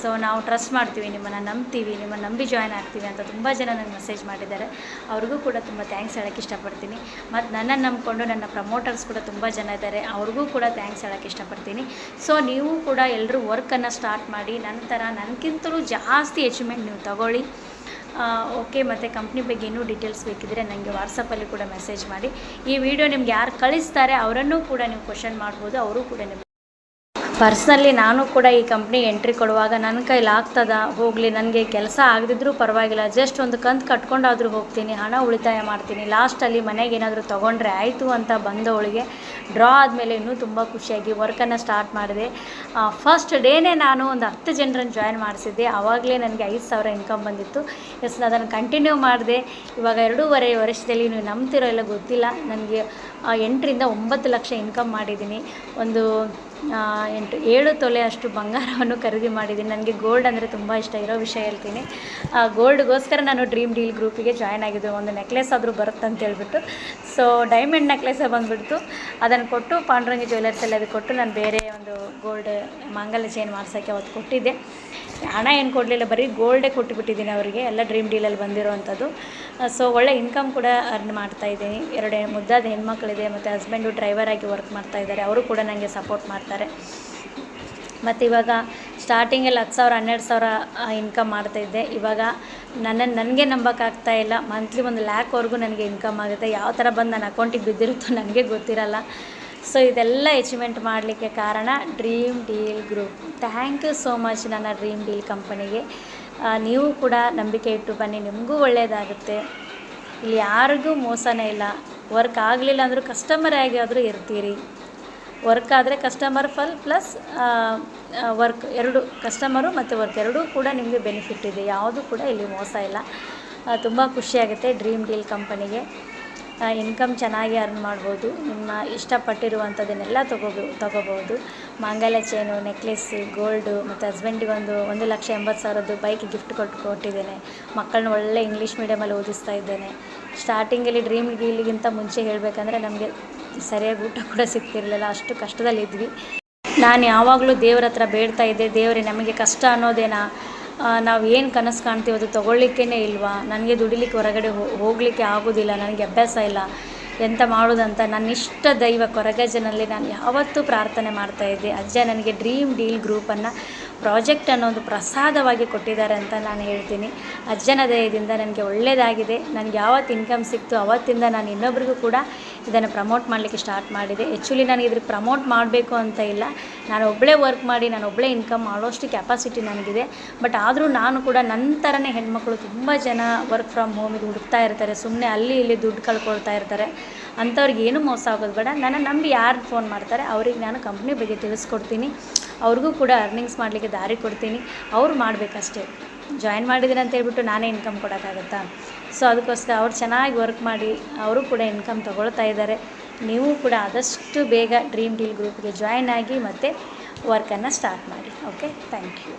ಸೊ ನಾವು ಟ್ರಸ್ಟ್ ಮಾಡ್ತೀವಿ, ನಿಮ್ಮನ್ನು ನಂಬ್ತೀವಿ, ನಿಮ್ಮನ್ನು ನಂಬಿ ಜಾಯ್ನ್ ಆಗ್ತೀವಿ ಅಂತ ತುಂಬ ಜನ ನನಗೆ ಮೆಸೇಜ್ ಮಾಡಿದ್ದಾರೆ. ಅವ್ರಿಗೂ ಕೂಡ ತುಂಬ ಥ್ಯಾಂಕ್ಸ್ ಹೇಳೋಕ್ಕೆ ಇಷ್ಟಪಡ್ತೀನಿ. ಮತ್ತು ನನ್ನನ್ನು ನಂಬಿಕೊಂಡು ನನ್ನ ಪ್ರಮೋಟರ್ಸ್ ಕೂಡ ತುಂಬ ಜನ ಇದ್ದಾರೆ, ಅವ್ರಿಗೂ ಕೂಡ ಥ್ಯಾಂಕ್ಸ್ ಹೇಳೋಕ್ಕೆ ಇಷ್ಟಪಡ್ತೀನಿ. ಸೊ ನೀವು ಕೂಡ ಎಲ್ಲರೂ ವರ್ಕನ್ನು ಸ್ಟಾರ್ಟ್ ಮಾಡಿ, ನಂತರ ನನಗಿಂತಲೂ ಜಾಸ್ತಿ ಅಚೀವ್ಮೆಂಟ್ ನೀವು ತಗೊಳ್ಳಿ. ಓಕೆ. ಮತ್ತು ಕಂಪ್ನಿ ಬಗ್ಗೆ ಇನ್ನೂ ಡೀಟೇಲ್ಸ್ ಬೇಕಿದ್ದರೆ ನನಗೆ ವಾಟ್ಸಪ್ಪಲ್ಲಿ ಕೂಡ ಮೆಸೇಜ್ ಮಾಡಿ. ಈ ವಿಡಿಯೋ ನಿಮ್ಗೆ ಯಾರು ಕಳಿಸ್ತಾರೆ ಅವರನ್ನು ಕೂಡ ನೀವು ಕ್ವಶನ್ ಮಾಡ್ಬೋದು, ಅವರು ಕೂಡ ನಿಮ್ಗೆ ಪರ್ಸ್ನಲಿ ನಾನು ಕೂಡ ಈ ಕಂಪ್ನಿ ಎಂಟ್ರಿ ಕೊಡುವಾಗ ನನ್ನ ಕೈಲಿ ಆಗ್ತದ, ಹೋಗಲಿ, ನನಗೆ ಕೆಲಸ ಆಗದಿದ್ರೂ ಪರವಾಗಿಲ್ಲ, ಜಸ್ಟ್ ಒಂದು ಕಂತು ಕಟ್ಕೊಂಡಾದರೂ ಹೋಗ್ತೀನಿ, ಹಣ ಉಳಿತಾಯ ಮಾಡ್ತೀನಿ, ಲಾಸ್ಟಲ್ಲಿ ಮನೆಗೆ ಏನಾದರೂ ತೊಗೊಂಡ್ರೆ ಆಯಿತು ಅಂತ ಬಂದವಳಿಗೆ ಡ್ರಾ ಆದಮೇಲೆ ಇನ್ನೂ ತುಂಬ ಖುಷಿಯಾಗಿ ವರ್ಕನ್ನು ಸ್ಟಾರ್ಟ್ ಮಾಡಿದೆ. ಫಸ್ಟ್ ಡೇನೇ ನಾನು ಒಂದು 10 ಜನರನ್ನು ಜಾಯ್ನ್ ಮಾಡಿಸಿದ್ದೆ. ಆವಾಗಲೇ ನನಗೆ 5,000 ಇನ್ಕಮ್ ಬಂದಿತ್ತು. ಎಸ್, ಅದನ್ನು ಕಂಟಿನ್ಯೂ ಮಾಡಿದೆ. ಇವಾಗ 2.5 ವರ್ಷದಲ್ಲಿ ನೀವು ನಂಬ್ತಿರೋ ಇಲ್ಲ ಗೊತ್ತಿಲ್ಲ, ನನಗೆ 8 ರಿಂದ 9 ಲಕ್ಷ ಇನ್ಕಮ್ ಮಾಡಿದ್ದೀನಿ. ಒಂದು 7 ತೊಲೆ ಅಷ್ಟು ಬಂಗಾರವನ್ನು ಖರೀದಿ ಮಾಡಿದ್ದೀನಿ. ನನಗೆ ಗೋಲ್ಡ್ ಅಂದರೆ ತುಂಬ ಇಷ್ಟ. ಇರೋ ವಿಷಯ ಹೇಳ್ತೀನಿ, ಗೋಲ್ಡ್ಗೋಸ್ಕರ ನಾನು ಡ್ರೀಮ್ ಡೀಲ್ ಗ್ರೂಪಿಗೆ ಜಾಯ್ನ್ ಆಗಿದ್ದೆ. ಒಂದು ನೆಕ್ಲೆಸ್ ಆದರೂ ಬರುತ್ತೆ ಅಂತ ಹೇಳ್ಬಿಟ್ಟು. ಸೊ ಡೈಮಂಡ್ ನೆಕ್ಲೆಸೇ ಬಂದುಬಿಡ್ತು. ಅದನ್ನು ಕೊಟ್ಟು ಪಾಂಡುರಂಗ ಜ್ಯುವೆಲ್ಲರ್ಸಲ್ಲಿ ಅದು ಕೊಟ್ಟು ನಾನು ಬೇರೆ ಒಂದು ಗೋಲ್ಡ್ ಮಾಂಗಲ್ಯ ಚೈನ್ ಮಾಡ್ಸೋಕ್ಕೆ ಅವತ್ತು ಕೊಟ್ಟಿದ್ದೆ. ಹಣ ಏನು ಕೊಡಲಿಲ್ಲ, ಬರೀ ಗೋಲ್ಡೇ ಕೊಟ್ಟುಬಿಟ್ಟಿದ್ದೀನಿ ಅವರಿಗೆ, ಎಲ್ಲ ಡ್ರೀಮ್ ಡೀಲಲ್ಲಿ ಬಂದಿರೋವಂಥದ್ದು. ಸೊ ಒಳ್ಳೆ ಇನ್ಕಮ್ ಕೂಡ ಅರ್ನ್ ಮಾಡ್ತಾಯಿದ್ದೀನಿ. 2 ಮುದ್ದಾದ ಹೆಣ್ಮಕ್ಳಿದೆ, ಮತ್ತು ಹಸ್ಬೆಂಡು ಡ್ರೈವರ್ ಆಗಿ ವರ್ಕ್ ಮಾಡ್ತಾಯಿದ್ದಾರೆ, ಅವರು ಕೂಡ ನನಗೆ ಸಪೋರ್ಟ್ ಮಾಡ್ತಾರೆ. ಮತ್ತು ಇವಾಗ ಸ್ಟಾರ್ಟಿಂಗಲ್ಲಿ 10,000 12,000 ಇನ್ಕಮ್ ಮಾಡ್ತಾಯಿದ್ದೆ. ಇವಾಗ ನನಗೆ ನಂಬೋಕ್ಕಾಗ್ತಾ ಇಲ್ಲ, ಮಂತ್ಲಿ 1 ಲ್ಯಾಕ್ವರೆಗೂ ನನಗೆ ಇನ್ಕಮ್ ಆಗುತ್ತೆ. ಯಾವ ಥರ ಬಂದು ನನ್ನ ಅಕೌಂಟಿಗೆ ಬಿದ್ದಿರುತ್ತೋ ನನಗೆ ಗೊತ್ತಿರಲ್ಲ. ಸೊ ಇದೆಲ್ಲ ಅಚೀವ್ಮೆಂಟ್ ಮಾಡಲಿಕ್ಕೆ ಕಾರಣ Dream Deal group. Thank you so much ನನ್ನ ಡ್ರೀಮ್ ಡೀಲ್ ಕಂಪನಿಗೆ. ನೀವು ಕೂಡ ನಂಬಿಕೆ ಇಟ್ಟು ಬನ್ನಿ, ನಿಮಗೂ ಒಳ್ಳೆಯದಾಗುತ್ತೆ. ಇಲ್ಲಿ ಯಾರಿಗೂ ಮೋಸನೇ ಇಲ್ಲ. ವರ್ಕ್ ಆಗಲಿಲ್ಲ ಅಂದರೂ ಕಸ್ಟಮರ್ ಆಗಿ ಆದರೂ ಇರ್ತೀರಿ. ವರ್ಕ್ ಆದರೆ ಕಸ್ಟಮರ್ ಪ್ಲಸ್ ವರ್ಕ್, ಎರಡು ಕಸ್ಟಮರು ಮತ್ತು ವರ್ಕ್ ಎರಡೂ ಕೂಡ ನಿಮಗೆ ಬೆನಿಫಿಟ್ ಇದೆ. ಯಾವುದೂ ಕೂಡ ಇಲ್ಲಿ ಮೋಸ ಇಲ್ಲ. ತುಂಬ ಖುಷಿಯಾಗುತ್ತೆ ಡ್ರೀಮ್ ಡೀಲ್ ಕಂಪನಿಗೆ. ಇನ್ಕಮ್ ಚೆನ್ನಾಗಿ ಅರ್ನ್ ಮಾಡ್ಬೋದು. ನಿಮ್ಮ ಇಷ್ಟಪಟ್ಟಿರುವಂಥದ್ದನ್ನೆಲ್ಲ ತೊಗೋಬೋದು. ಮಾಂಗಲ್ಯ ಚೈನು, ನೆಕ್ಲೆಸ್ಸು, ಗೋಲ್ಡು, ಮತ್ತು ಹಸ್ಬೆಂಡಿಗೆ 1,80,000 ಬೈಕ್ ಗಿಫ್ಟ್ ಕೊಟ್ಟಿದ್ದೇನೆ. ಮಕ್ಕಳನ್ನ ಒಳ್ಳೆ ಇಂಗ್ಲೀಷ್ ಮೀಡಿಯಮಲ್ಲಿ ಓದಿಸ್ತಾ ಇದ್ದೇನೆ. ಸ್ಟಾರ್ಟಿಂಗಲ್ಲಿ ಡ್ರೀಮ್ ಡೀಲ್ಗಿಂತ ಮುಂಚೆ ಹೇಳಬೇಕಂದ್ರೆ ನಮಗೆ ಸರಿಯಾಗಿ ಊಟ ಕೂಡ ಸಿಗ್ತಿರಲಿಲ್ಲ, ಅಷ್ಟು ಕಷ್ಟದಲ್ಲಿದ್ವಿ. ನಾನು ಯಾವಾಗಲೂ ದೇವ್ರ ಹತ್ರ ಬೇಡ್ತಾ ಇದ್ದೆ, ದೇವರೇ ನಮಗೆ ಕಷ್ಟ ಅನ್ನೋದೇನಾ, ನಾವು ಏನು ಕನಸು ಕಾಣ್ತೀವಿ ಅದು ತೊಗೊಳ್ಳಿಕ್ಕೇ ಇಲ್ವಾ, ನನಗೆ ದುಡಿಲಿಕ್ಕೆ ಹೊರಗಡೆ ಹೋಗಲಿಕ್ಕೆ ಆಗೋದಿಲ್ಲ, ನನಗೆ ಅಭ್ಯಾಸ ಇಲ್ಲ, ಎಂತ ಮಾಡೋದಂತ ನನ್ನ ಇಷ್ಟ ದೈವ ಕೊರಗಜ್ಜನಲ್ಲಿ ನಾನು ಯಾವತ್ತೂ ಪ್ರಾರ್ಥನೆ ಮಾಡ್ತಾಯಿದ್ದೆ. ಅಜ್ಜ ನನಗೆ ಡ್ರೀಮ್ ಡೀಲ್ ಗ್ರೂಪನ್ನು ಪ್ರಾಜೆಕ್ಟ್ ಅನ್ನೋ ಒಂದು ಪ್ರಸಾದವಾಗಿ ಕೊಟ್ಟಿದ್ದಾರೆ ಅಂತ ನಾನು ಹೇಳ್ತೀನಿ. ಅಜ್ಜನ ದಯದಿಂದ ನನಗೆ ಒಳ್ಳೆಯದಾಗಿದೆ. ನನಗೆ ಯಾವತ್ತು ಇನ್ಕಮ್ ಸಿಕ್ತು ಅವತ್ತಿಂದ ನಾನು ಇನ್ನೊಬ್ರಿಗೂ ಕೂಡ ಇದನ್ನು ಪ್ರಮೋಟ್ ಮಾಡಲಿಕ್ಕೆ ಸ್ಟಾರ್ಟ್ ಮಾಡಿದೆ. ಆ್ಯಕ್ಚುಲಿ ನನಗೆ ಇದ್ರಿಗೆ ಪ್ರಮೋಟ್ ಮಾಡಬೇಕು ಅಂತ ಇಲ್ಲ, ನಾನು ಒಬ್ಬಳೇ ವರ್ಕ್ ಮಾಡಿ ನಾನು ಒಬ್ಬಳೇ ಇನ್ಕಮ್ ಮಾಡೋಷ್ಟು ಕೆಪಾಸಿಟಿ ನನಗಿದೆ. ಬಟ್ ಆದರೂ ನಾನು ಕೂಡ ನನ್ನ ಥರನೇ ಹೆಣ್ಮಕ್ಳು ತುಂಬ ಜನ ವರ್ಕ್ ಫ್ರಮ್ ಹೋಮಿಗೆ ಹುಡುಕ್ತಾ ಇರ್ತಾರೆ, ಸುಮ್ಮನೆ ಅಲ್ಲಿ ಇಲ್ಲಿ ದುಡ್ಡು ಕಳ್ಕೊಳ್ತಾ ಇರ್ತಾರೆ. ಅಂಥವ್ರಿಗೆ ಏನೂ ಮೋಸ ಆಗೋದು ಬೇಡ. ನನ್ನ ನಂಬಿ ಯಾರು ಫೋನ್ ಮಾಡ್ತಾರೆ ಅವ್ರಿಗೆ ನಾನು ಕಂಪ್ನಿ ಬಗ್ಗೆ ತಿಳಿಸ್ಕೊಡ್ತೀನಿ, ಅವ್ರಿಗೂ ಕೂಡ ಅರ್ನಿಂಗ್ಸ್ ಮಾಡಲಿಕ್ಕೆ ದಾರಿ ಕೊಡ್ತೀನಿ. ಅವ್ರು ಮಾಡಬೇಕಷ್ಟೇ. ಜಾಯಿನ್ ಮಾಡಿದ್ದೀನಿ ಅಂತ ಹೇಳ್ಬಿಟ್ಟು ನಾನೇ ಇನ್ಕಮ್ ಕೊಡೋಕ್ಕಾಗತ್ತಾ? ಸೊ ಅದಕ್ಕೋಸ್ಕರ ಅವ್ರು ಚೆನ್ನಾಗಿ ವರ್ಕ್ ಮಾಡಿ ಅವರು ಕೂಡ ಇನ್ಕಮ್ ತೊಗೊಳ್ತಾ ಇದ್ದಾರೆ. ನೀವು ಕೂಡ ಆದಷ್ಟು ಬೇಗ ಡ್ರೀಮ್ ಡೀಲ್ ಗ್ರೂಪ್ಗೆ ಜಾಯಿನ್ ಆಗಿ ಮತ್ತು ವರ್ಕನ್ನು ಸ್ಟಾರ್ಟ್ ಮಾಡಿ. Okay, thank you.